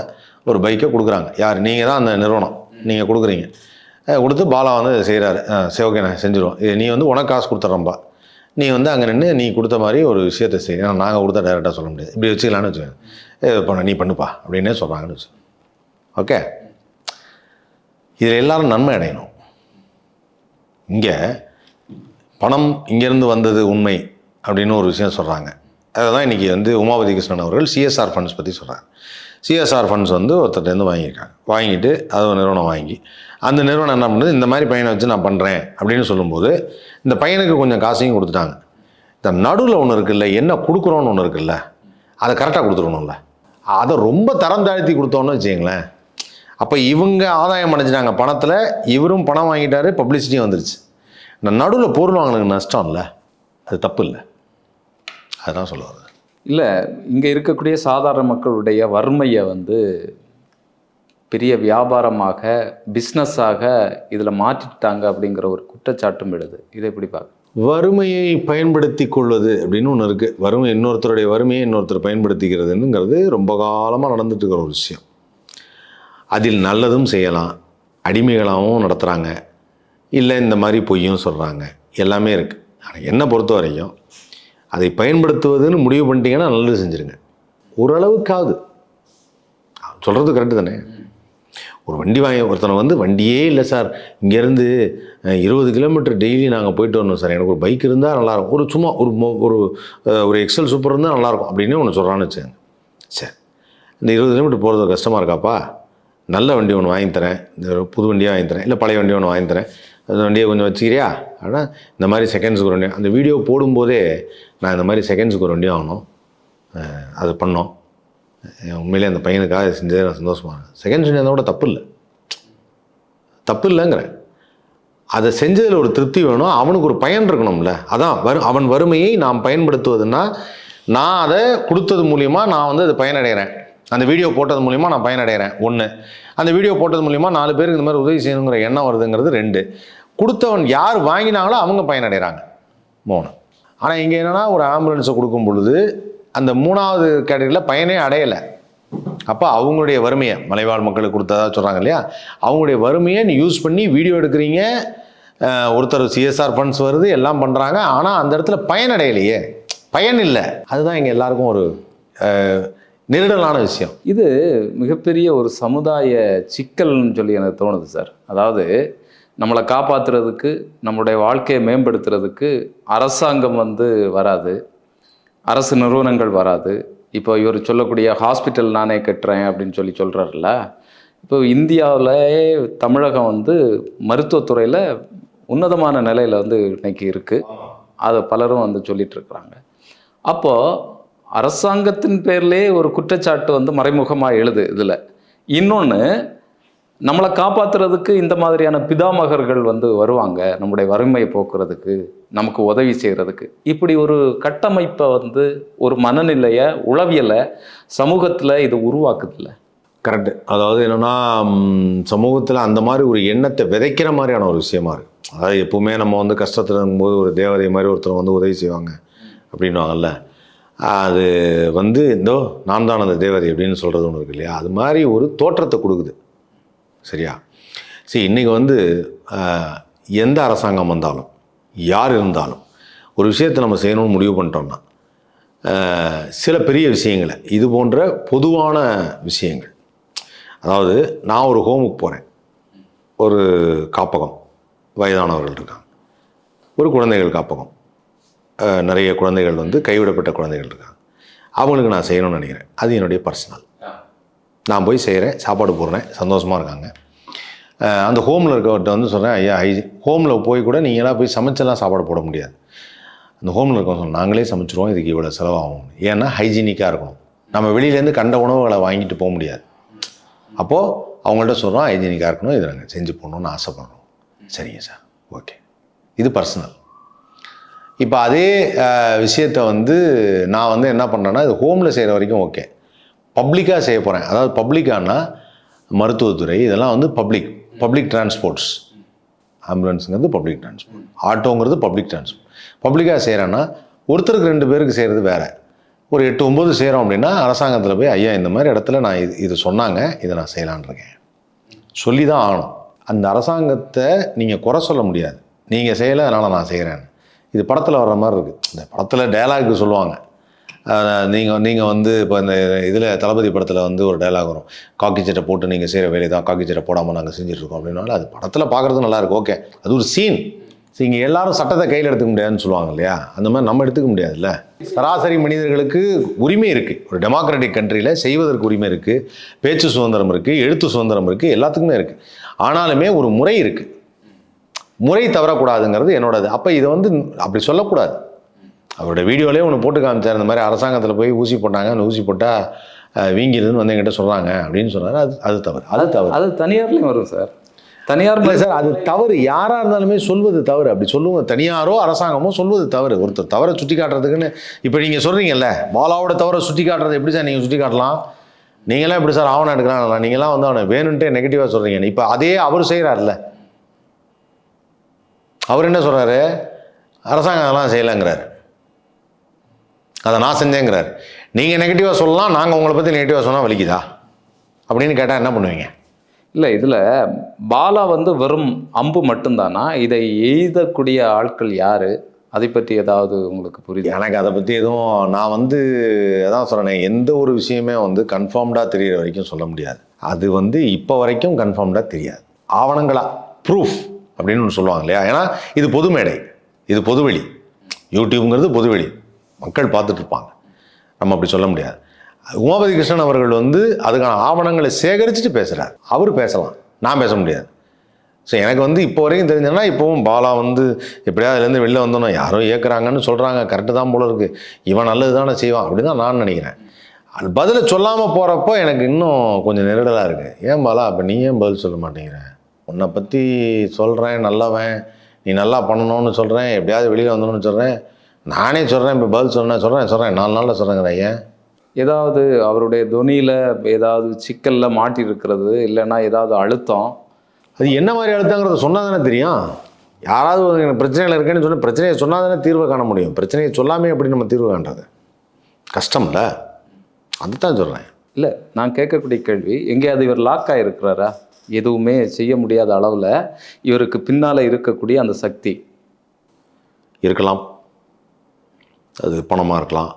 ஒரு பைக்கை கொடுக்குறாங்க. யார்? நீங்கள் தான் அந்த நிறுவனம், நீங்கள் கொடுக்குறீங்க. கொடுத்து பாலா வந்து செய்கிறாரு. சரி, ஓகே நான் செஞ்சுருவோம், இது நீ வந்து உனக்கு காசு கொடுத்துட்றம்பா, நீ வந்து அங்கே நின்று நீ கொடுத்த மாதிரி ஒரு விஷயத்தை செய். ஏன்னா நாங்கள் கொடுத்தா டைரெக்டாக சொல்ல முடியாது, இப்படி வச்சுக்கலான்னு வச்சுக்கோங்க, நீ பண்ணுப்பா அப்படின்னே சொல்கிறாங்கன்னு வச்சு. ஓகே, இதில் எல்லாரும் நன்மை அடையணும். இங்கே பணம் இங்கேருந்து வந்தது உண்மை அப்படின்னு ஒரு விஷயம் சொல்கிறாங்க. அதை தான் இன்றைக்கி வந்து உமாபதி கிருஷ்ணன் அவர்கள் சிஎஸ்ஆர் ஃபண்ட்ஸ் பற்றி சொல்கிறாங்க. சிஎஸ்ஆர் ஃபண்ட்ஸ் வந்து ஒருத்தர்லேருந்து வாங்கியிருக்காங்க. வாங்கிட்டு அது ஒரு நிறுவனம் வாங்கி அந்த நிறுவனம் என்ன பண்ணுது, இந்த மாதிரி பையனை வச்சு நான் பண்ணுறேன் அப்படின்னு சொல்லும்போது இந்த பையனுக்கு கொஞ்சம் காசையும் கொடுத்துட்டாங்க. இந்த நடுவில் ஒன்று இருக்குல்ல, என்ன கொடுக்குறோன்னு ஒன்று இருக்குல்ல, அதை கரெக்டாக கொடுத்துருணும்ல. அதை ரொம்ப தரம் தாழ்த்தி கொடுத்தோன்னு வச்சுங்களேன், அப்போ இவங்க ஆதாயம் அடைஞ்சிட்டாங்க பணத்தில், இவரும் பணம் வாங்கிட்டாரு, பப்ளிசிட்டியும் வந்துருச்சு. இந்த நடுவில் பொருள் வாங்கினதுக்கு நஷ்டம் இல்லை, அது தப்பு இல்லை, அதுதான் சொல்லுவாங்க. இல்லை, இங்கே இருக்கக்கூடிய சாதாரண மக்களுடைய வறுமையை வந்து பெரிய வியாபாரமாக பிஸ்னஸாக இதில் மாற்றிட்டாங்க அப்படிங்கிற ஒரு குற்றச்சாட்டும் எழுது. இதை எப்படி பார்க்க? வறுமையை பயன்படுத்தி கொள்வது அப்படின்னு ஒன்று இருக்குது. வறுமை, இன்னொருத்தருடைய வறுமையை இன்னொருத்தர் பயன்படுத்திக்கிறதுங்கிறது ரொம்ப காலமாக நடந்துட்டு இருக்கிற ஒரு விஷயம். அதில் நல்லதும் செய்யலாம், அடிமைகளாகவும் நடத்துகிறாங்க, இல்லை இந்த மாதிரி பொய்யும் சொல்கிறாங்க, எல்லாமே இருக்குது. ஆனால் என்னை பொறுத்த வரைக்கும் அதை பயன்படுத்துவதுன்னு முடிவு பண்ணிட்டீங்கன்னா நல்லது செஞ்சுருங்க. ஓரளவுக்காவது சொல்கிறது கரெக்டு தானே. ஒரு வண்டி ஒருத்தனை வந்து வண்டியே இல்லை சார், இங்கேருந்து 20 கிலோமீட்டர் டெய்லி நாங்கள் போயிட்டு வரணும் சார், எனக்கு ஒரு பைக் இருந்தால் நல்லாயிருக்கும், ஒரு சும்மா ஒரு ஒரு எக்ஸல் சூப்பர் இருந்தால் நல்லாயிருக்கும் அப்படின்னு ஒன்று சொல்கிறான்னு வச்சுக்கோங்க. சரி, இந்த 20 கிலோமீட்டர் போகிறது கஷ்டமாக இருக்காப்பா, நல்ல வண்டி ஒன்று வாங்கி தரேன், இந்த புது வண்டியாக வாங்கி தரேன், இல்லை பழைய வண்டி ஒன்று வாங்கி தரேன், அந்த வண்டியை கொஞ்சம் வச்சுக்கிறியா, ஆனால் இந்த மாதிரி செகண்ட்ஸுக்கு ஒரு வண்டி, அந்த வீடியோ போடும்போதே நான் இந்த மாதிரி செகண்ட்ஸுக்கு ஒரு வண்டி வாங்கணும், அது பண்ணோம், உண்மையிலே அந்த பையனுக்காக செஞ்சதே நான் சந்தோஷமாக இருக்கேன். செகண்ட்ஸ் வண்டி அதோட தப்பு இல்லைங்கிறேன். அதை செஞ்சதில் ஒரு திருப்தி வேணும், அவனுக்கு ஒரு பயன் இருக்கணும்ல. அதான் அவன் வறுமையை நாம் பயன்படுத்துவதுன்னா, நான் அதை கொடுத்தது மூலிமா நான் வந்து அது பயனடைகிறேன், அந்த வீடியோ போட்டது மூலிமா நான் பயனடைகிறேன் 1, அந்த வீடியோ போட்டது மூலிமா 4 பேருக்கு இந்த மாதிரி உதவி செய்யணுங்கிற எண்ணம் வருதுங்கிறது 2, கொடுத்தவன் யார் வாங்கினாங்களோ அவங்க பயனடைகிறாங்க 3. ஆனால் இங்கே என்னென்னா ஒரு ஆம்புலன்ஸை கொடுக்கும் பொழுது அந்த 3வது கேட்டகரியில் பயனே அடையலை. அப்போ அவங்களுடைய வறுமையை, மலைவாழ் மக்களுக்கு கொடுத்ததா சொல்கிறாங்க இல்லையா, அவங்களுடைய வறுமையை நீ யூஸ் பண்ணி வீடியோ எடுக்கிறீங்க, ஒருத்தர் சிஎஸ்ஆர் ஃபண்ட்ஸ் வருது, எல்லாம் பண்ணுறாங்க, ஆனால் அந்த இடத்துல பயனடையலையே, பயன் இல்லை. அதுதான் இங்கே எல்லாருக்கும் ஒரு நெருடலான விஷயம். இது மிகப்பெரிய ஒரு சமுதாய சிக்கல்னு சொல்லி எனக்கு தோணுது சார். அதாவது நம்மளை காப்பாற்றுறதுக்கு, நம்மளுடைய வாழ்க்கையை மேம்படுத்துறதுக்கு அரசாங்கம் வந்து வராது, அரசு நிறுவனங்கள் வராது. இப்போ இவர் சொல்லக்கூடிய ஹாஸ்பிட்டல் நானே கட்டுறேன் அப்படின்னு சொல்கிறாருல்ல, இப்போ இந்தியாவிலே தமிழகம் வந்து மருத்துவத்துறையில் உன்னதமான நிலையில் வந்து இன்னைக்கு இருக்குது. அதை பலரும் வந்து சொல்லிட்டு இருக்கிறாங்க. அப்போது அரசாங்கத்தின் பேர்லேயே ஒரு குற்றச்சாட்டு வந்து மறைமுகமாக எழுது இதில். இன்னொன்று, நம்மளை காப்பாற்றுறதுக்கு இந்த மாதிரியான பிதாமகர்கள் வந்து வருவாங்க, நம்முடைய வறுமையை போக்குறதுக்கு, நமக்கு உதவி செய்கிறதுக்கு. இப்படி ஒரு கட்டமைப்பை வந்து, ஒரு மனநிலையை, உளவியலை சமூகத்தில் இது உருவாக்குதில்ல. கரெக்டு. அதாவது என்னென்னா, சமூகத்தில் அந்த மாதிரி ஒரு எண்ணத்தை விதைக்கிற மாதிரியான ஒரு விஷயமா இருக்குது. அதாவது எப்பவுமே நம்ம வந்து கஷ்டத்தில் இருக்கும்போது ஒரு தேவதை மாதிரி ஒருத்தர் வந்து உதவி செய்வாங்க அப்படின்வாங்கல்ல, அது வந்து இந்தோ நான் தான் அந்த தேவதை அப்படின்னு சொல்கிறது ஒன்று இருக்கு இல்லையா, அது மாதிரி ஒரு தோற்றத்தை கொடுக்குது. சரியா? சரி, இன்றைக்கி வந்து எந்த அரசாங்கம் வந்தாலும், யார் இருந்தாலும், ஒரு விஷயத்தை நம்ம செய்யணும்னு முடிவு பண்ணிட்டோம்னா, சில பெரிய விஷயங்களை, இது போன்ற பொதுவான விஷயங்கள், அதாவது நான் ஒரு ஹோமுக்கு போகிறேன், ஒரு காப்பகம், வயதானவர்கள் இருக்காங்க, ஒரு குழந்தைகள் காப்பகம், நிறைய குழந்தைகள் வந்து கைவிடப்பட்ட குழந்தைகள் இருக்காங்க, அவங்களுக்கு நான் செய்யணும்னு நினைக்கிறேன். அது என்னுடைய பர்சனல். நான் போய் செய்கிறேன், சாப்பாடு போடுறேன், சந்தோஷமாக இருக்காங்க. அந்த ஹோமில் இருக்கவர்கிட்ட வந்து சொல்கிறேன், ஐயா ஹோமில் போய் கூட நீங்களாம் போய் சமைச்செல்லாம் சாப்பாடு போட முடியாது. அந்த ஹோமில் இருக்கவங்க சொல்கிறேன், நாங்களே சமைச்சிருவோம், இதுக்கு இவ்வளோ செலவாகும். ஏன்னா ஹைஜீனிக்காக இருக்கணும், நம்ம வெளியிலேருந்து கண்ட உணவுகளை வாங்கிட்டு போக முடியாது. அப்போது அவங்கள்ட்ட சொல்கிறோம், ஹைஜீனிக்காக இருக்கணும், இதை நாங்கள் செஞ்சு போடணும்னு ஆசைப்படுறோம். சரிங்க சார், ஓகே, இது பர்சனல். இப்போ அதே விஷயத்தை வந்து நான் வந்து என்ன பண்ணுறேன்னா, இது ஹோமில் செய்கிற வரைக்கும் ஓகே, பப்ளிக்காக செய்ய போகிறேன். அதாவது பப்ளிக்கானா மருத்துவத்துறை, இதெல்லாம் வந்து பப்ளிக் டிரான்ஸ்போர்ட்ஸ். ஆம்புலன்ஸுங்கிறது பப்ளிக் டிரான்ஸ்போர்ட், ஆட்டோங்கிறது பப்ளிக் டிரான்ஸ்போர்ட். பப்ளிக்காக செய்கிறேன்னா ஒருத்தருக்கு 2 பேருக்கு செய்கிறது வேறு. ஒரு 8-9 செய்கிறோம் அப்படின்னா அரசாங்கத்தில் போய், ஐயா இந்த மாதிரி இடத்துல நான் இது சொன்னாங்க, இதை நான் செய்யலான் இருக்கேன், சொல்லி தான் ஆகணும். அந்த அரசாங்கத்தை நீங்கள் குறை சொல்ல முடியாது, நீங்கள் செய்யலை அதனால் நான் செய்கிறேன். இது படத்தில் வர்ற மாதிரி இருக்குது. இந்த படத்தில் டயலாக்கு சொல்லுவாங்க, நீங்கள் வந்து இப்போ இந்த இதில் தளபதி படத்தில் வந்து ஒரு டைலாக் வரும், காக்கி சட்டை போட்டு நீங்கள் செய்கிற வேலை தான் காக்கி சட்டை போடாமல் நாங்கள் செஞ்சுட்ருக்கோம் அப்படின்னாலும், அது படத்தில் பார்க்குறது நல்லாயிருக்கு, ஓகே, அது ஒரு சீன். இங்கே எல்லாரும் சட்டத்தை கையில் எடுத்துக்க முடியாதுன்னு சொல்லுவாங்க இல்லையா, அந்த மாதிரி நம்ம எடுத்துக்க முடியாதுல்ல. சராசரி மனிதர்களுக்கு உரிமை இருக்குது, ஒரு டெமோக்ராட்டிக் கண்ட்ரியில் செய்வதற்கு உரிமை இருக்குது, பேச்சு சுதந்திரம் இருக்குது, எழுத்து சுதந்திரம் இருக்குது, எல்லாத்துக்குமே இருக்குது. ஆனாலுமே ஒரு முறை இருக்குது, முறை தவறக்கூடாதுங்கிறது என்னோடது. அப்போ இதை வந்து அப்படி சொல்லக்கூடாது. அவரோட வீடியோலேயே ஒன்று போட்டு காமிச்சார், இந்த மாதிரி அரசாங்கத்தில் போய் ஊசி போட்டாங்க, அந்த ஊசி போட்டால் வீங்கிடுதுன்னு வந்து என்கிட்ட சொல்கிறாங்க அப்படின்னு சொன்னார். அது தவறு. அது தனியார்லேயும் வரும் சார். தனியார் இல்லை சார், அது தவறு. யாராக இருந்தாலுமே சொல்வது தவறு. அப்படி சொல்லுவாங்க, தனியாரோ அரசாங்கமோ சொல்வது தவறு. ஒருத்தர் தவறை சுட்டி காட்டுறதுக்குன்னு இப்போ நீங்கள் சொல்கிறீங்கல்ல, பாலாவோட தவறை சுட்டி காட்டுறது எப்படி சார் நீங்கள் சுட்டி காட்டலாம்? நீங்களாம் எப்படி சார் ஆவணம் எடுக்கிறாங்களா? நீங்களாம் வந்து அவனை வேணுன்ட்டே நெகட்டிவாக சொல்கிறீங்க. இப்போ அதே அவர் செய்கிறார்ல, அவர் என்ன சொல்கிறாரு, அரசாங்கம் அதெல்லாம் செய்யலைங்கிறார், அதை நான் செஞ்சேங்கிறார். நீங்கள் நெகட்டிவாக சொல்லலாம், நாங்கள் உங்களை பற்றி நெகட்டிவாக சொன்னால் வலிக்குதா அப்படின்னு கேட்டால் என்ன பண்ணுவீங்க? இல்லை, இதில் பாலா வந்து வெறும் அம்பு மட்டும்தானா? இதை எய்தக்கூடிய ஆட்கள் யார்? அதை பற்றி ஏதாவது உங்களுக்கு புரியுது? எனக்கு அதை பற்றி எதுவும் நான் வந்து அதான் சொல்கிறேன், எந்த ஒரு விஷயமே வந்து கன்ஃபார்ம்டாக தெரிகிற வரைக்கும் சொல்ல முடியாது. அது வந்து இப்போ வரைக்கும் கன்ஃபார்ம்டாக தெரியாது. ஆவணங்களா ப்ரூஃப் அப்படின்னு ஒன்று சொல்லுவாங்க இல்லையா? ஏன்னா இது பொது மேடை, இது பொதுவெளி. யூடியூப்ங்கிறது பொதுவெளி, மக்கள் பார்த்துட்டு இருப்பாங்க. நம்ம அப்படி சொல்ல முடியாது. உமாபதி கிருஷ்ணன் அவர்கள் வந்து அதுக்கான ஆவணங்களை சேகரிச்சுட்டு பேசுகிறார். அவர் பேசலாம், நான் பேச முடியாது. ஸோ எனக்கு வந்து இப்போ வரைக்கும் தெரிஞ்சதுன்னா, இப்போவும் பாலா வந்து எப்படியாவது அதுலேருந்து வெளில வந்தோன்னா யாரோ ஏற்கிறாங்கன்னு சொல்கிறாங்க, கரெக்டு தான் போல இருக்குது, இவன் நல்லது தானே செய்வான் அப்படி தான் நான் நினைக்கிறேன். அது பதிலை சொல்லாமல் போகிறப்போ எனக்கு இன்னும் கொஞ்சம் நெருடலாக இருக்குது. ஏன் பாலா அப்போ நீ ஏன் பதில் சொல்ல மாட்டேங்கிற? உன்னை பற்றி சொல்கிறேன், நல்லவன், நீ நல்லா பண்ணணும்னு சொல்கிறேன், எப்படியாவது வெளியில் வந்தணும்னு சொல்கிறேன், நானே சொல்கிறேன், இப்போ பதில் சொல்கிறேன் 4 நாளில் சொல்கிறேங்கிறேன். ஏன்? ஏதாவது அவருடைய தொனியில் ஏதாவது சிக்கலில் மாட்டியிருக்கிறது, இல்லைன்னா ஏதாவது அழுத்தம்? அது என்ன மாதிரி அழுத்தங்கிறத சொன்னால் தானே தெரியும். யாராவது எனக்கு பிரச்சனைகள் இருக்குன்னு சொல்லி பிரச்சனையை சொன்னால் தானே தீர்வை காண முடியும். பிரச்சனையை சொல்லாமே எப்படி நம்ம தீர்வு காண்றது? கஷ்டம்ல, அதுதான் சொல்கிறேன். இல்லை, நான் கேட்கக்கூடிய கேள்வி, எங்கேயாவது இவர் லாக் ஆகிருக்கிறாரா? எதுவுமே செய்ய முடியாத அளவில் இவருக்கு பின்னால் இருக்கக்கூடிய அந்த சக்தி இருக்கலாம். அது பணமாக இருக்கலாம்,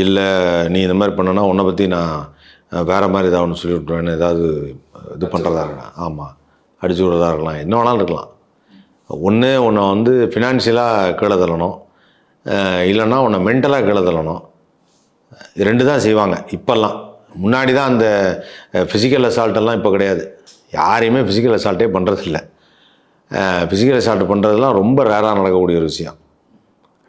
இல்லை நீ இந்த மாதிரி பண்ணனா உன்னை பற்றி நான் வேறு மாதிரி ஏதாவது ஒன்று சொல்லி விட்ருவேன்னு ஏதாவது இது பண்ணுறதா இருக்கலாம். ஆமாம், அடிச்சு விடுறதா இருக்கலாம், என்ன வேணாலும் இருக்கலாம். ஒன்று உன்னை வந்து ஃபினான்ஷியலாக கீழே தள்ளணும், இல்லைன்னா உன்னை மென்டலாக கீழே தள்ளணும். இது 2 தான் செய்வாங்க இப்போல்லாம். முன்னாடி தான் அந்த ஃபிசிக்கல் அசால்ட்டெல்லாம் இப்போ கிடையாது. யாரையுமே ஃபிசிக்கல் அசால்ட்டே பண்ணுறதில்ல. ஃபிசிக்கல் அசால்ட் பண்ணுறதுலாம் ரொம்ப ரேராக நடக்கக்கூடிய ஒரு விஷயம்.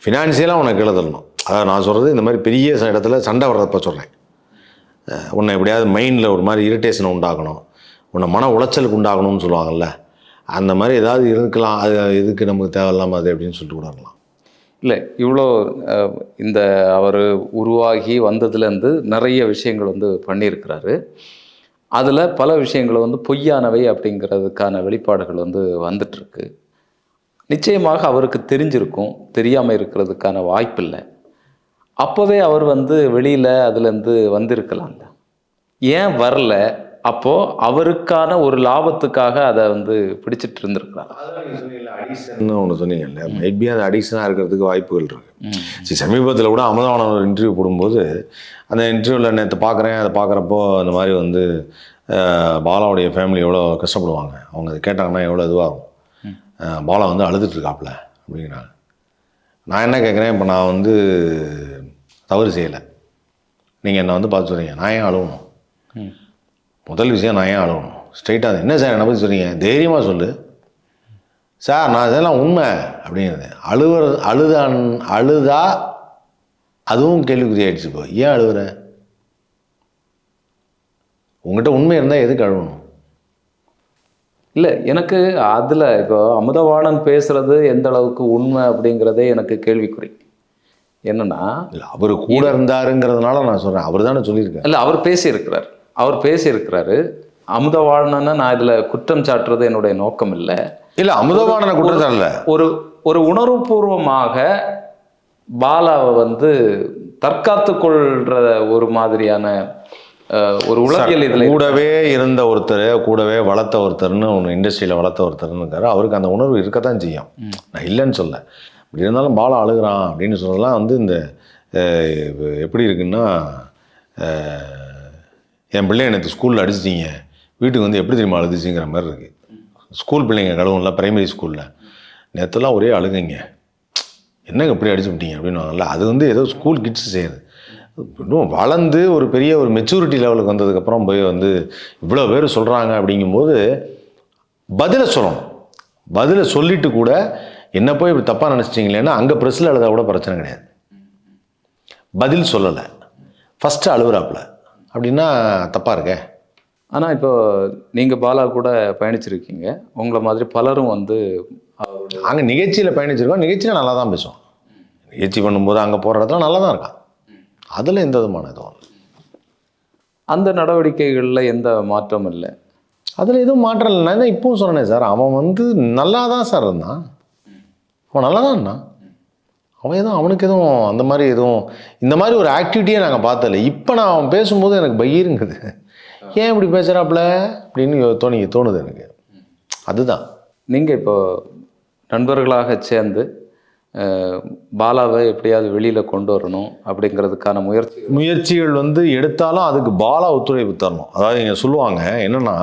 ஃபினான்ஷியலாக உன்னை கீழே தள்ளணும். அதாவது நான் சொல்கிறது இந்த மாதிரி பெரிய இடத்துல சண்டை வர்றப்ப சொல்கிறேன். உன்னை எப்படியாவது மைண்டில் ஒரு மாதிரி இரிட்டேஷனை உண்டாக்கணும், உன்னை மன உளைச்சலுக்கு உண்டாகணும்னு சொல்லுவாங்கள்ல, அந்த மாதிரி ஏதாவது இருக்கலாம். அது இதுக்கு நமக்கு தேவையில்லாமல் அது அப்படின்னு சொல்லிட்டு கூட இருக்கலாம். இல்லை, இவ்வளோ இந்த அவர் உருவாகி வந்ததுலேருந்து நிறைய விஷயங்கள் வந்து பண்ணியிருக்கிறாரு. அதில் பல விஷயங்கள் வந்து பொய்யானவை அப்படிங்கிறதுக்கான வெளிப்பாடுகள் வந்து வந்துட்டுருக்கு. நிச்சயமாக அவருக்கு தெரிஞ்சிருக்கும், தெரியாமல் இருக்கிறதுக்கான வாய்ப்பில்லை. அப்போவே அவர் வந்து வெளியில் அதுலேருந்து வந்திருக்கலாம்ல, ஏன் வரல? அப்போது அவருக்கான ஒரு லாபத்துக்காக அதை வந்து பிடிச்சிட்டு இருந்திருக்கலாம். அடிக்ஷன் ஒன்று சொன்னீங்கல்ல, மேபி அது அடிக்ஷனாக இருக்கிறதுக்கு வாய்ப்புகள் இருக்குது. சரி, சமீபத்தில் கூட அமுதவாணன் ஒரு இன்டர்வியூ போடும்போது, அந்த இன்டர்வியூவில் நேற்று பார்க்குறேன், அதை பார்க்குறப்போ அந்த மாதிரி வந்து பாலாவுடைய ஃபேமிலி எவ்வளோ கஷ்டப்படுவாங்க, அவங்க அதை கேட்டாங்கன்னா எவ்வளோ இதுவாகும், பாலா வந்து அழுதுட்டுருக்காப்புல அப்படிங்கிறாங்க. நான் என்ன கேட்குறேன், இப்போ நான் வந்து தவறு செய்யலை, நீங்கள் என்னை வந்து பார்த்து சொல்கிறீங்க, நான் ஏன் அழுகணும்? முதல் விஷயம், நான் ஏன் அழுகணும்? ஸ்ட்ரைட்டாக என்ன சார் என்னை பற்றி சொல்கிறீங்க, தைரியமாக சொல்லு சார், நான் இதெல்லாம் உண்மை அப்படிங்கிறது. அழுதா அதுவும் கேள்விக்குறி ஆயிடுச்சு. இப்போ ஏன் அழுகுற? உங்கள்கிட்ட உண்மை இருந்தால் எதுக்கு அழுகணும்? இல்லை, எனக்கு அதில் இப்போ அமுதவாணன் பேசுகிறது எந்த அளவுக்கு உண்மை அப்படிங்கிறதே எனக்கு கேள்விக்குறி. என்னன்னா, இல்லை, அவர் கூட இருந்தாருங்கிறதுனால நான் சொல்கிறேன், அவர் தானே சொல்லியிருக்கேன். இல்லை, அவர் பேசியிருக்கிறாரு. அமுதவாணனை நான் இதில் குற்றம் சாட்டுறது என்னுடைய நோக்கம் இல்லை. இல்லை, அமுதவாணனை குற்றம் சாட்டல. ஒரு உணர்வுபூர்வமாக பாலாவை வந்து தற்காத்து கொள்ற ஒரு மாதிரியான ஒரு உளவியல் இதில் கூடவே இருந்த ஒருத்தர், கூடவே வளர்த்த ஒருத்தர்னு ஒன்று இண்டஸ்ட்ரியில் வளர்த்த ஒருத்தர்னு இருக்காரு. அவருக்கு அந்த உணர்வு இருக்கத்தான் செய்யும், நான் இல்லைன்னு சொல்ல. அப்படி இருந்தாலும் பாலா அழுகிறான் அப்படின்னு சொன்னதெல்லாம் வந்து இந்த எப்படி இருக்குன்னா, என் பிள்ளைய எனக்கு ஸ்கூலில் அடிச்சிட்டிங்க, வீட்டுக்கு வந்து எப்படி தெரியுமா அழுதுச்சுங்கிற மாதிரி இருக்குது. ஸ்கூல் பிள்ளைங்க கழுவும்ல, பிரைமரி ஸ்கூலில் நேற்றுலாம் ஒரே அழுகுங்க, என்னங்க இப்படி அடிச்சு விட்டீங்க அப்படின்னு. அது வந்து ஏதோ ஸ்கூல் கிட்ஸ் செய்யுது. இன்னும் வளர்ந்து ஒரு பெரிய ஒரு மெச்சூரிட்டி லெவலுக்கு வந்ததுக்கப்புறம் போய் வந்து இவ்வளோ பேர் சொல்கிறாங்க அப்படிங்கும்போது பதிலை சொல்லணும். பதிலை சொல்லிட்டு கூட என்ன போய் இப்படி தப்பாக நினச்சிட்டிங்களேன்னா, அங்கே ப்ரெஸ்ஸில் எழுத கூட பிரச்சனை கிடையாது. பதில் சொல்லலை, ஃபஸ்ட்டு அழுகுறாப்புல அப்படின்னா தப்பாக இருக்கே. ஆனால் இப்போ நீங்கள் பாலா கூட பயணிச்சிருக்கீங்க, உங்களை மாதிரி பலரும் வந்து அங்கே நிகழ்ச்சியில் பயணிச்சிருக்கோம். நிகழ்ச்சியில் நல்லா தான் பேசுவோம். நிகழ்ச்சி பண்ணும்போது அங்கே போகிற இடத்துல நல்லா தான் இருக்கான். அதில் எந்த விதமான இதுவும் அந்த நடவடிக்கைகளில் எந்த மாற்றமும் இல்லை. அதில் எதுவும் மாற்றம் இல்லை. நான் தான் இப்போவும் சொன்னேன் சார், அவன் வந்து நல்லா தான் சார் இருந்தான், அவன் நல்லா தான் இருந்தான். அவன் எதுவும் அவனுக்கு எதுவும் அந்த மாதிரி எதுவும் இந்த மாதிரி ஒரு ஆக்டிவிட்டியே நாங்கள் பார்த்ததில்ல. இப்போ நான் அவன் பேசும்போது எனக்கு பயிறுங்குது, ஏன் இப்படி பேசுகிறாப்புல அப்படின்னு தோணுது எனக்கு. அதுதான். நீங்கள் இப்போ நண்பர்களாக சேர்ந்து பாலாவை எப்படியாவது வெளியில் கொண்டு வரணும் அப்படிங்கிறதுக்கான முயற்சிகள் வந்து எடுத்தாலும் அதுக்கு பாலா ஒத்துழைப்பு தரணும். அதாவது இங்கே சொல்லுவாங்க என்னென்னா,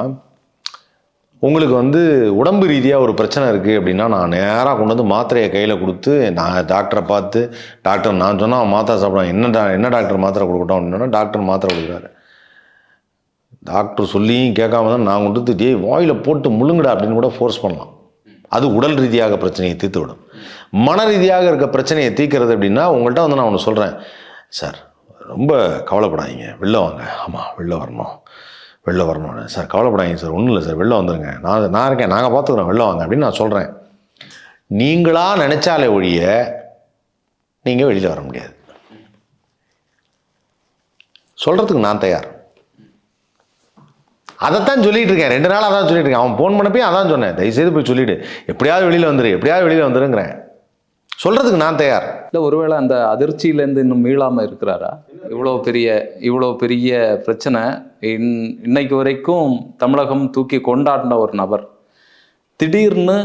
உங்களுக்கு வந்து உடம்பு ரீதியாக ஒரு பிரச்சனை இருக்குது அப்படின்னா, நான் நேராக கொண்டு வந்து மாத்திரையை கையில் கொடுத்து நான் டாக்டரை பார்த்து, டாக்டர் நான் சொன்னால் அவன் மாத்திரை சாப்பிடுவான். என்ன டாக்டர் மாத்திரை கொடுக்கட்டும் அப்படின்னா டாக்டர் மாத்திரை கொடுக்குறாரு. டாக்டர் சொல்லியும் கேட்காம தான் நான் கொடுத்து வாயில் போட்டு முழுங்கடா அப்படின்னு கூட ஃபோர்ஸ் பண்ணலாம். அது உடல் ரீதியாக பிரச்சனையை தீர்த்து விடும். மன ரீதியாக இருக்க பிரச்சனையை தீர்க்கிறது அப்படின்னா, உங்கள்கிட்ட வந்து நான் ஒன்று சொல்கிறேன், சார் ரொம்ப கவலைப்படாதீங்க, வெளில வாங்க. ஆமாம் வெளில வரணும் சார், கவலைப்படாதீங்க சார், ஒன்றும் இல்லை சார், வெளில வந்துடுங்க, நான் இருக்கேன், நாங்கள் பார்த்துக்குறோம், வெளில வாங்க அப்படின்னு நான் சொல்கிறேன். நீங்களாக நினச்சாலே ஒழிய நீங்கள் வெளியில் வர முடியாது. சொல்கிறதுக்கு நான் தயார். அதைத்தான் சொல்லிட்டு இருக்கேன், 2 நாள் அதான் சொல்லிட்டு இருக்கேன். அவன் ஃபோன் பண்ணப்பே அதான் சொன்னேன், தயவுசெய்து போய் சொல்லிவிடு, எப்படியாவது வெளியில் வந்துருங்கிறேன். சொல்கிறதுக்கு நான் தயார். இல்லை, ஒருவேளை அந்த அதிர்ச்சியிலேருந்து இன்னும் மீளாமல் இருக்கிறாரா? இவ்வளோ பெரிய பிரச்சனை இன்னைக்கு வரைக்கும் தமிழகம் தூக்கி கொண்டாடின ஒரு நபர் திடீர்னு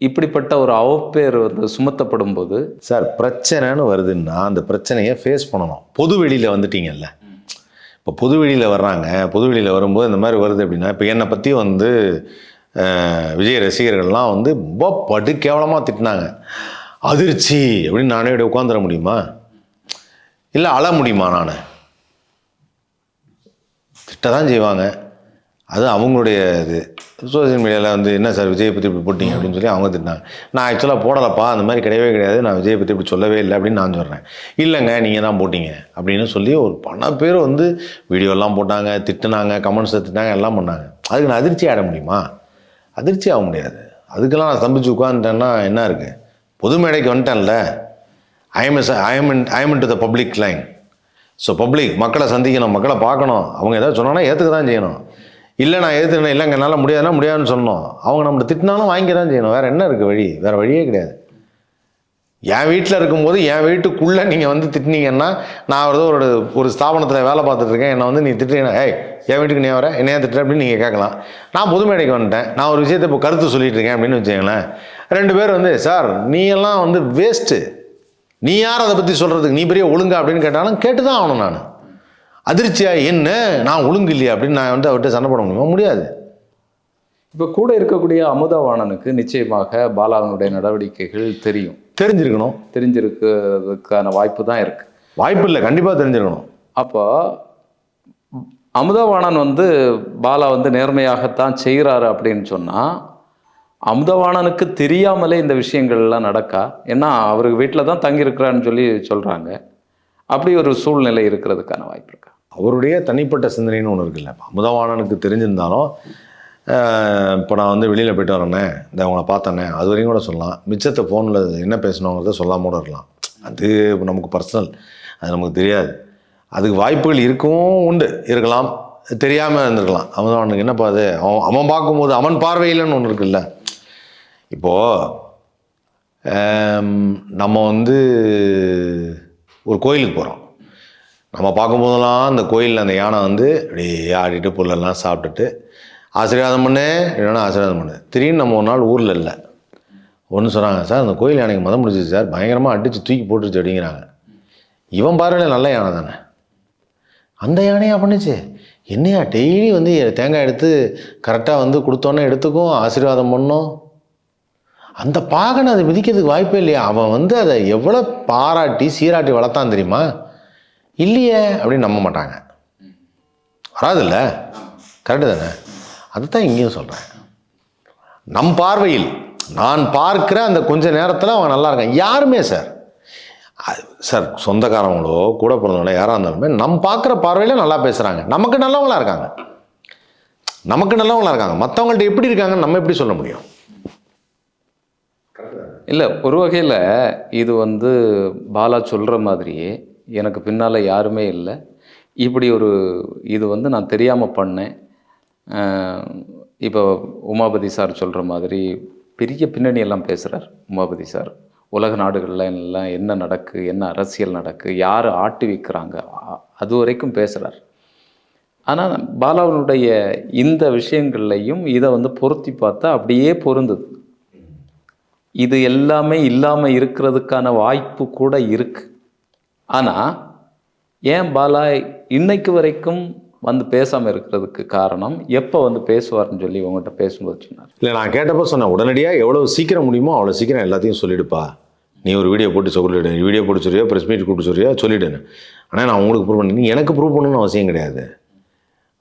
இப்படிப்பட்ட ஒரு அவப்பேர் வந்து சுமத்தப்படும் போது, சார் பிரச்சனைன்னு வருதுன்னா அந்த பிரச்சனையை ஃபேஸ் பண்ணணும். பொது வெளியில் வந்துட்டீங்கல்ல, இப்போ பொது வெளியில் வர்றாங்க, பொது வெளியில் வரும்போது இந்த மாதிரி வருது அப்படின்னா, இப்போ என்னை பற்றி வந்து விஜய் ரசிகர்கள்லாம் வந்து ரொம்ப படு கேவலமாக திட்டினாங்க, அதிர்ச்சி அப்படின்னு நானே இப்படி உட்காந்துட முடியுமா? இல்லை அழ முடியுமா? நான் திட்ட தான் செய்வாங்க, அது அவங்களுடைய இது. சோசியல் மீடியாவில் வந்து என்ன சார் விஜயை பற்றி இப்படி போட்டிங்க அப்படின்னு சொல்லி அவங்க திட்டினாங்க. நான் ஆக்சுவலாக போடலப்பா, அந்த மாதிரி கிடையவே கிடையாது, நான் விஜயை பற்றி இப்படி சொல்லவே இல்லை அப்படின்னு நான் சொல்கிறேன். இல்லைங்க நீங்கள் தான் போட்டிங்க அப்படின்னு சொல்லி ஒரு பல பேர் வந்து வீடியோலாம் போட்டாங்க, திட்டினாங்க, கமெண்ட்ஸை திட்டினாங்க, எல்லாம் பண்ணாங்க. அதுக்கு நான் அதிர்ச்சி ஆட முடியுமா? அதிர்ச்சி ஆக முடியாது. அதுக்கெல்லாம் நான் ஸ்தம்பிச்சு உட்காந்துட்டேன்னா என்ன இருக்குது? பொது மேடைக்கு வந்துட்டேன்ல, I am into the public line. So public மக்களை சந்திக்கணும், மக்களை பார்க்கணும். அவங்க ஏதாவது சொன்னாங்கன்னா ஏற்றுக்க தான் செய்யணும். இல்லை நான் எதிர்த்துனேன், இல்லைங்க என்னால் முடியாதுன்னு சொன்னோம். அவங்க நம்மளை திட்டினாலும் வாங்கி தான் செய்யணும். வேறு என்ன இருக்குது வழி? வேறு வழியே கிடையாது. என் வீட்டில் இருக்கும்போது என் வீட்டுக்குள்ளே நீங்கள் வந்து திட்டினீங்கன்னா, நான் ஒரு ஸ்தாபனத்தில் வேலை பார்த்துட்ருக்கேன், என்னை வந்து நீ திட்டுறீங்கன்னா, என் வீட்டுக்கு நீ வர என்னையா திட்டுற அப்படின்னு நீங்கள் கேட்கலாம். நான் பொது மேடைக்கு வந்துட்டேன், நான் ஒரு விஷயத்தை இப்போ கருத்து சொல்லிட்டு இருக்கேன் அப்படின்னு வச்சுக்கங்களேன். 2 பேர் வந்து சார் நீ எல்லாம் வந்து வேஸ்ட்டு, நீ யார் அதை பற்றி சொல்கிறதுக்கு, நீ பெரிய ஒழுங்கா அப்படின்னு கேட்டாலும் கேட்டு தான் ஆகணும். நான் அதிர்ச்சியா என்ன நான் ஒழுங்கு இல்லையா அப்படின்னு நான் வந்து அவர்கிட்ட சண்டை போட முடியுமா? முடியாது. இப்போ கூட இருக்கக்கூடிய அமுதவாணனுக்கு நிச்சயமாக பாலாவினுடைய நடவடிக்கைகள் தெரிஞ்சிருக்கிறதுக்கான வாய்ப்பு தான் இருக்கு. வாய்ப்பு இல்லை, கண்டிப்பாக தெரிஞ்சிருக்கணும். அப்போ அமுதவாணன் வந்து பாலா வந்து நேர்மையாகத்தான் செய்கிறாரு அப்படின்னு சொன்னால், அமுதவாணனுக்கு தெரியாமலே இந்த விஷயங்கள்லாம் நடக்கா? ஏன்னா அவருக்கு வீட்டில் தான் தங்கியிருக்கிறான்னு சொல்கிறாங்க. அப்படி ஒரு சூழ்நிலை இருக்கிறதுக்கான வாய்ப்பு இருக்கா? அவருடைய தனிப்பட்ட சிந்தனைன்னு ஒன்று இருக்குல்ல. அமுதவாணனுக்கு தெரிஞ்சிருந்தாலும் இப்போ நான் வந்து வெளியில் போய்ட்டு வரேனே, இந்த அவங்கள பார்த்தேனே, அது வரைக்கும் கூட சொல்லலாம். மிச்சத்தை ஃபோனில் என்ன பேசணுங்கிறத சொல்லாமல் கூட இருக்கலாம். அது நமக்கு பர்சனல், அது நமக்கு தெரியாது. அதுக்கு வாய்ப்புகள் இருக்கலாம், தெரியாமல் இருந்திருக்கலாம். அமுதவாணனுக்கு என்னப்பா அது, அவன் பார்க்கும்போது அவன் பார்வையில்னு ஒன்று இருக்குல்ல. இப்போது நம்ம வந்து ஒரு கோயிலுக்கு போகிறோம், நம்ம பார்க்கும்போதெல்லாம் அந்த கோயிலில் அந்த யானை வந்து அப்படியே ஆடிட்டு புல்லெல்லாம் சாப்பிட்டுட்டு ஆசீர்வாதம் பண்ணு இல்லைன்னா ஆசீர்வாதம் பண்ணு. திடீர்னு நம்ம ஒரு நாள் ஊரில் இல்லை, ஒன்று சொல்கிறாங்க, சார் அந்த கோயில் யானைக்கு மதம் முடிச்சிச்சு சார், பயங்கரமாக அடித்து தூக்கி போட்டுருச்சு அப்படிங்கிறாங்க. இவன் பார்வையில் நல்ல யானை தானே, அந்த யானையா பண்ணுச்சு, என்னையா டெய்லி வந்து தேங்காய் எடுத்து கரெக்டாக வந்து கொடுத்தோன்னே எடுத்துக்கும், ஆசீர்வாதம் பண்ணோம். அந்த பாகனை அதை மிதிக்கிறதுக்கு வாய்ப்பே இல்லையா? அவன் வந்து அதை எவ்வளோ பாராட்டி சீராட்டி வளர்த்தான் தெரியுமா? இல்லையே அப்படின்னு நம்ப மாட்டாங்க. வராதில்ல, கரெக்டு தானே? அதுதான் இங்கேயும் சொல்கிறேன். நம் பார்வையில் நான் பார்க்குற அந்த கொஞ்ச நேரத்தில் அவன் நல்லா இருக்கான். யாருமே சார் சொந்தக்காரங்களோ கூட பிறந்தவங்களோ யாராக இருந்தாலுமே நம் பார்க்குற பார்வையில் நல்லா பேசுகிறாங்க, நமக்கு நல்லவங்களாக இருக்காங்க, மற்றவங்கள்ட்ட எப்படி இருக்காங்கன்னு நம்ம எப்படி சொல்ல முடியும்? இல்லை, ஒரு வகையில் இது வந்து பாலா சொல்கிற மாதிரியே எனக்கு பின்னால் யாருமே இல்லை, இப்படி இது வந்து நான் தெரியாமல் பண்ணேன். இப்போ உமாபதி சார் சொல்கிற மாதிரி பெரிய பின்னணியெல்லாம் பேசுகிறார் உமாபதி சார். உலக நாடுகளில் எல்லாம் என்ன நடக்கு, என்ன அரசியல் நடக்கு, யார் ஆட்டி வைக்கிறாங்க, அது வரைக்கும் பேசுகிறார். ஆனால் பாலாவினுடைய இந்த விஷயங்கள்லையும் இதை வந்து பொருத்தி பார்த்தா அப்படியே பொருந்தது. இது எல்லாமே இல்லாமல் இருக்கிறதுக்கான வாய்ப்பு கூட இருக்கு. ஆனால் ஏன் பாலா இன்னைக்கு வரைக்கும் வந்து பேசாமல் இருக்கிறதுக்கு காரணம், எப்போ வந்து பேசுவார்னு சொல்லி உங்கள்கிட்ட பேசும்போது சொன்னார். இல்லை, நான் கேட்டப்போ சொன்னேன், உடனடியாக எவ்வளோ சீக்கிரம் முடியுமோ அவ்வளோ சீக்கிரம் எல்லாத்தையும் சொல்லிடுப்பா. நீ ஒரு வீடியோ போட்டு சொல்லிவிடு, வீடியோ போட்டு சொல்லியோ ப்ரெஸ் மீட் கூப்பிட்டு சொல்லியோ சொல்லிவிடுன்னு. ஆனால் நான் உங்களுக்கு ப்ரூவ் பண்ணி, நீ எனக்கு ப்ரூவ் பண்ணணும்னு அவசியம் கிடையாது.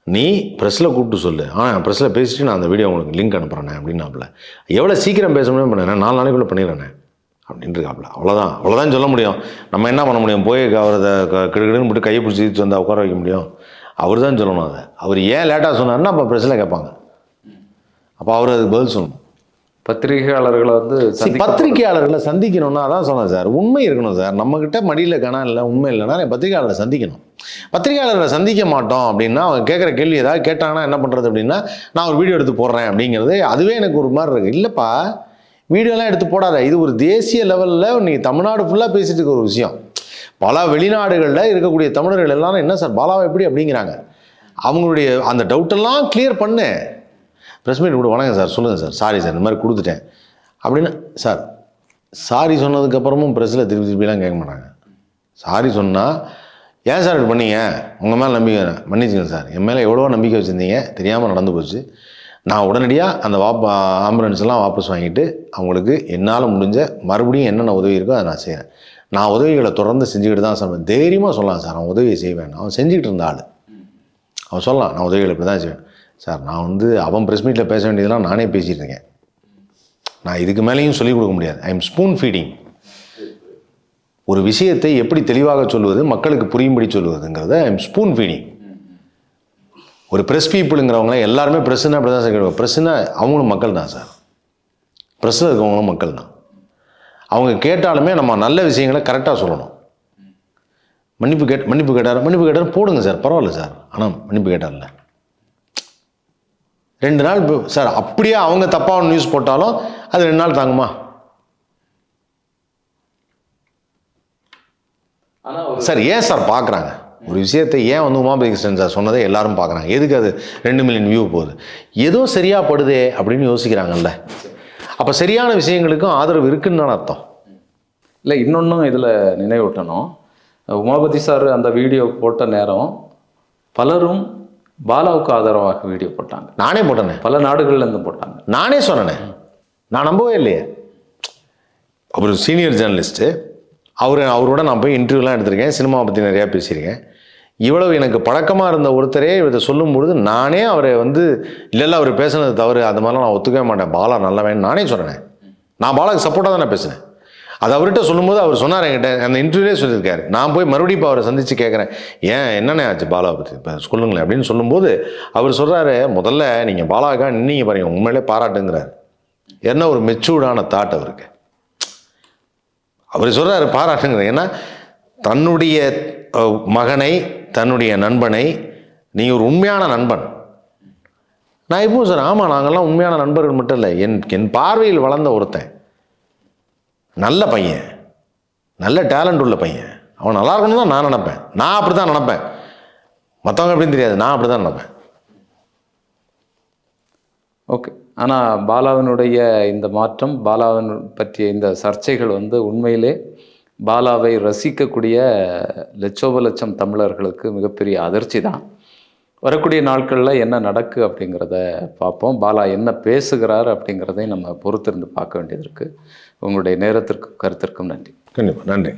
நீ ப்ரெஸ்ஸில் கூப்பிட்டு சொல்லு. ப்ரெஸ்ஸில் பேசிட்டு நான் அந்த வீடியோ உங்களுக்கு லிங்க் அனுப்புகிறேன் அப்படின்னாப்புல. எவ்வளோ சீக்கிரம் பேச முடியும் பண்ணேன், 4 நாளைக்குள்ளே பண்ணிடுறேன் அப்படின்ட்டுருக்காப்புல. அவ்வளோதான் சொல்ல முடியும். நம்ம என்ன பண்ண முடியும்? போய் அவரை கிடுக்கிடுன்னு போட்டு கையை பிடிச்சி வந்தால் உட்கார வைக்க முடியும்? அவர் தான் சொல்லணும். அதை அவர் ஏன் லேட்டாக சொன்னார்னா அப்போ ப்ரெஸ்ஸில் கேட்பாங்க. அப்போ அவர் அதுக்கு பதில் சொல்லணும். பத்திரிகையாளர்களை வந்து பத்திரிகையாளர்களை சந்திக்கணும்னா அதான் சொன்னேன் சார், உண்மை இருக்கணும் சார். நம்மக்கிட்ட மடியில் கணா இல்லை, உண்மை இல்லைன்னா பத்திரிகையாளரை சந்திக்கணும். பத்திரிகையாளர்களை சந்திக்க மாட்டோம் அப்படின்னா அவங்க கேட்குற கேள்வி ஏதாவது கேட்டாங்கன்னா என்ன பண்ணுறது அப்படின்னா, நான் ஒரு வீடியோ எடுத்து போடுறேன் அப்படிங்கிறது அதுவே எனக்கு ஒரு மாதிரி இருக்குது. இல்லைப்பா, வீடியோலாம் எடுத்து போடாத. இது ஒரு தேசிய லெவலில் நீங்கள் தமிழ்நாடு ஃபுல்லாக பேசிட்டு இருக்க ஒரு விஷயம். பல வெளிநாடுகளில் இருக்கக்கூடிய தமிழர்கள் எல்லாரும் என்ன சார் பாலாவை எப்படி அப்படிங்கிறாங்க. அவங்களுடைய அந்த டவுட்டெல்லாம் கிளியர் பண்ணு. ப்ரெஸ் மீட் கூட வணக்கம் சார், சொல்லுங்கள் சார், சாரி சார், இந்த மாதிரி கொடுத்துட்டேன் அப்படின்னு. சார் சாரி சொன்னதுக்கப்புறமும் ப்ரெஸ்ஸில் திருப்பிலாம் கேட்க மாட்டாங்க. சாரி சொன்னால் ஏன் சார் இப்படி பண்ணீங்க, உங்கள் மேலே நம்பிக்கை, மன்னிச்சுங்க சார், என் மேலே எவ்வளோ நம்பிக்கை வச்சுருந்தீங்க, தெரியாமல் நடந்து போச்சு. நான் உடனடியாக அந்த ஆம்புலன்ஸ்லாம் வாபஸ் வாங்கிட்டு அவங்களுக்கு என்னால் முடிஞ்ச மறுபடியும் என்னென்ன உதவி இருக்கோ அதை நான் செய்கிறேன். நான் உதவிகளை தொடர்ந்து செஞ்சுக்கிட்டு தான் சார், தைரியமாக சொல்லலாம் சார், அவன் உதவியை செய்வேன். அவன் செஞ்சுக்கிட்டு இருந்த ஆள், அவன் சொல்லலாம் நான் உதவிகளை இப்படி தான் செய்வேன் சார். நான் வந்து அவன் ப்ரெஸ் மீட்டில் பேச வேண்டியதெல்லாம் நானே பேசிகிட்டு இருக்கேன். நான் இதுக்கு மேலேயும் சொல்லிக் கொடுக்க முடியாது. I am spoon feeding. ஒரு விஷயத்தை எப்படி தெளிவாக சொல்லுவது, மக்களுக்கு புரியும்படி சொல்லுவதுங்கிறத ஐ எம் ஸ்பூன் ஃபீடிங். ஒரு ப்ரெஸ் பீப்புளுங்கிறவங்கள எல்லாருமே ப்ரெஸ்ஸுன்னா அப்படி தான் சார் கேட்பாங்க. ப்ரெஸ்ஸுன்னா அவங்களும் மக்கள் தான் சார். ப்ரெஸ்ஸில் இருக்கவங்களும் மக்கள் தான். அவங்க கேட்டாலுமே நம்ம நல்ல விஷயங்களை கரெக்டாக சொல்லணும். மன்னிப்பு கேட்டார் போடுங்க சார், பரவாயில்ல சார், ஆனால் மன்னிப்பு கேட்டார்ல 2 நாள் சார், அப்படியே அவங்க தப்பான நியூஸ் போட்டாலும் அது 2 நாள் தாங்குமா சார்? ஏன் சார் பார்க்குறாங்க ஒரு விஷயத்தை? ஏன் வந்து உமாபதி கிருஷ்ணன் சார் சொன்னதை எல்லாரும் பார்க்குறாங்க? எதுக்கு அது 2 மில்லியன் வியூ போகுது? ஏதோ சரியாக படுதே அப்படின்னு யோசிக்கிறாங்கல்ல. அப்போ சரியான விஷயங்களுக்கும் ஆதரவு இருக்குன்னு தான் அர்த்தம். இல்லை, இன்னொன்றும் இதில் நினைவூட்டணும். உமாபதி சார் அந்த வீடியோ போட்ட நேரம் பலரும் பாலாவுக்கு ஆதரவாக வீடியோ போட்டாங்க. நானே போட்டேனே, பல நாடுகள்லேருந்து போட்டாங்க. நானே சொன்னேனே, நான் நம்பவே இல்லையே. அவர் சீனியர் ஜேர்னலிஸ்ட்டு, அவரோட நான் போய் இன்டர்வியூலாம் எடுத்திருக்கேன், சினிமாவை பற்றி நிறையா பேசியிருக்கேன். இவ்வளவு எனக்கு பழக்கமாக இருந்த ஒருத்தரே இதை சொல்லும்பொழுது நானே அவரை வந்து இல்லை அவர் பேசுனது தவறு, அந்த மாதிரிலாம் நான் ஒத்துக்கவே மாட்டேன், பாலா நல்லவன் நானே சொன்னேன். நான் பாலாவுக்கு சப்போர்ட்டாக தான் நான் பேசினேன். அது அவர்கிட்ட சொல்லும்போது அவர் சொன்னார், என்கிட்ட அந்த இன்டர்வியூலே சொல்லியிருக்காரு. நான் போய் மறுபடியும் இப்போ அவரை சந்தித்து கேட்குறேன், ஏன் என்னென்ன ஆச்சு பாலாவை பற்றி இப்போ சொல்லுங்களேன் அப்படின்னு சொல்லும்போது அவர் சொல்கிறாரு, முதல்ல நீங்கள் பாலாவுக்காக நின்னீங்க பாருங்கள், உண்மையிலே பாராட்டுங்கிறார். என்ன ஒரு மெச்சூர்டான தாட் அவருக்கு. அவர் சொல்கிறாரு பாராட்டுங்கிற. ஏன்னா தன்னுடைய மகனை, தன்னுடைய நண்பனை, நீங்கள் ஒரு உண்மையான நண்பன். நான் இப்போ சார், ஆமாம், நாங்கள்லாம் உண்மையான நண்பர்கள் மட்டும் இல்லை, என் பார்வையில் வளர்ந்த ஒருத்தன், நல்ல பையன், நல்ல டேலண்ட் உள்ள பையன், அவன் நல்லா இருக்கணும் தான் நான் நினைப்பேன். நான் அப்படி தான் நினைப்பேன், மற்றவங்க எப்படின்னு தெரியாது, நான் அப்படி தான் நினைப்பேன். ஓகே. ஆனால் பாலாவினுடைய இந்த மாற்றம், பாலாவின் பற்றிய இந்த சர்ச்சைகள் வந்து உண்மையிலே பாலாவை ரசிக்கக்கூடிய லட்சோப லட்சம் தமிழர்களுக்கு மிகப்பெரிய அதிர்ச்சி தான். வரக்கூடிய நாட்களில் என்ன நடக்கு அப்படிங்கிறத பார்ப்போம். பாலா என்ன பேசுகிறார் அப்படிங்கிறதை நம்ம பொறுத்திருந்து பார்க்க வேண்டியது இருக்குது. உங்களுடைய நேரத்திற்கும் கருத்திற்கும் நன்றி. கண்டிப்பாக நன்றி.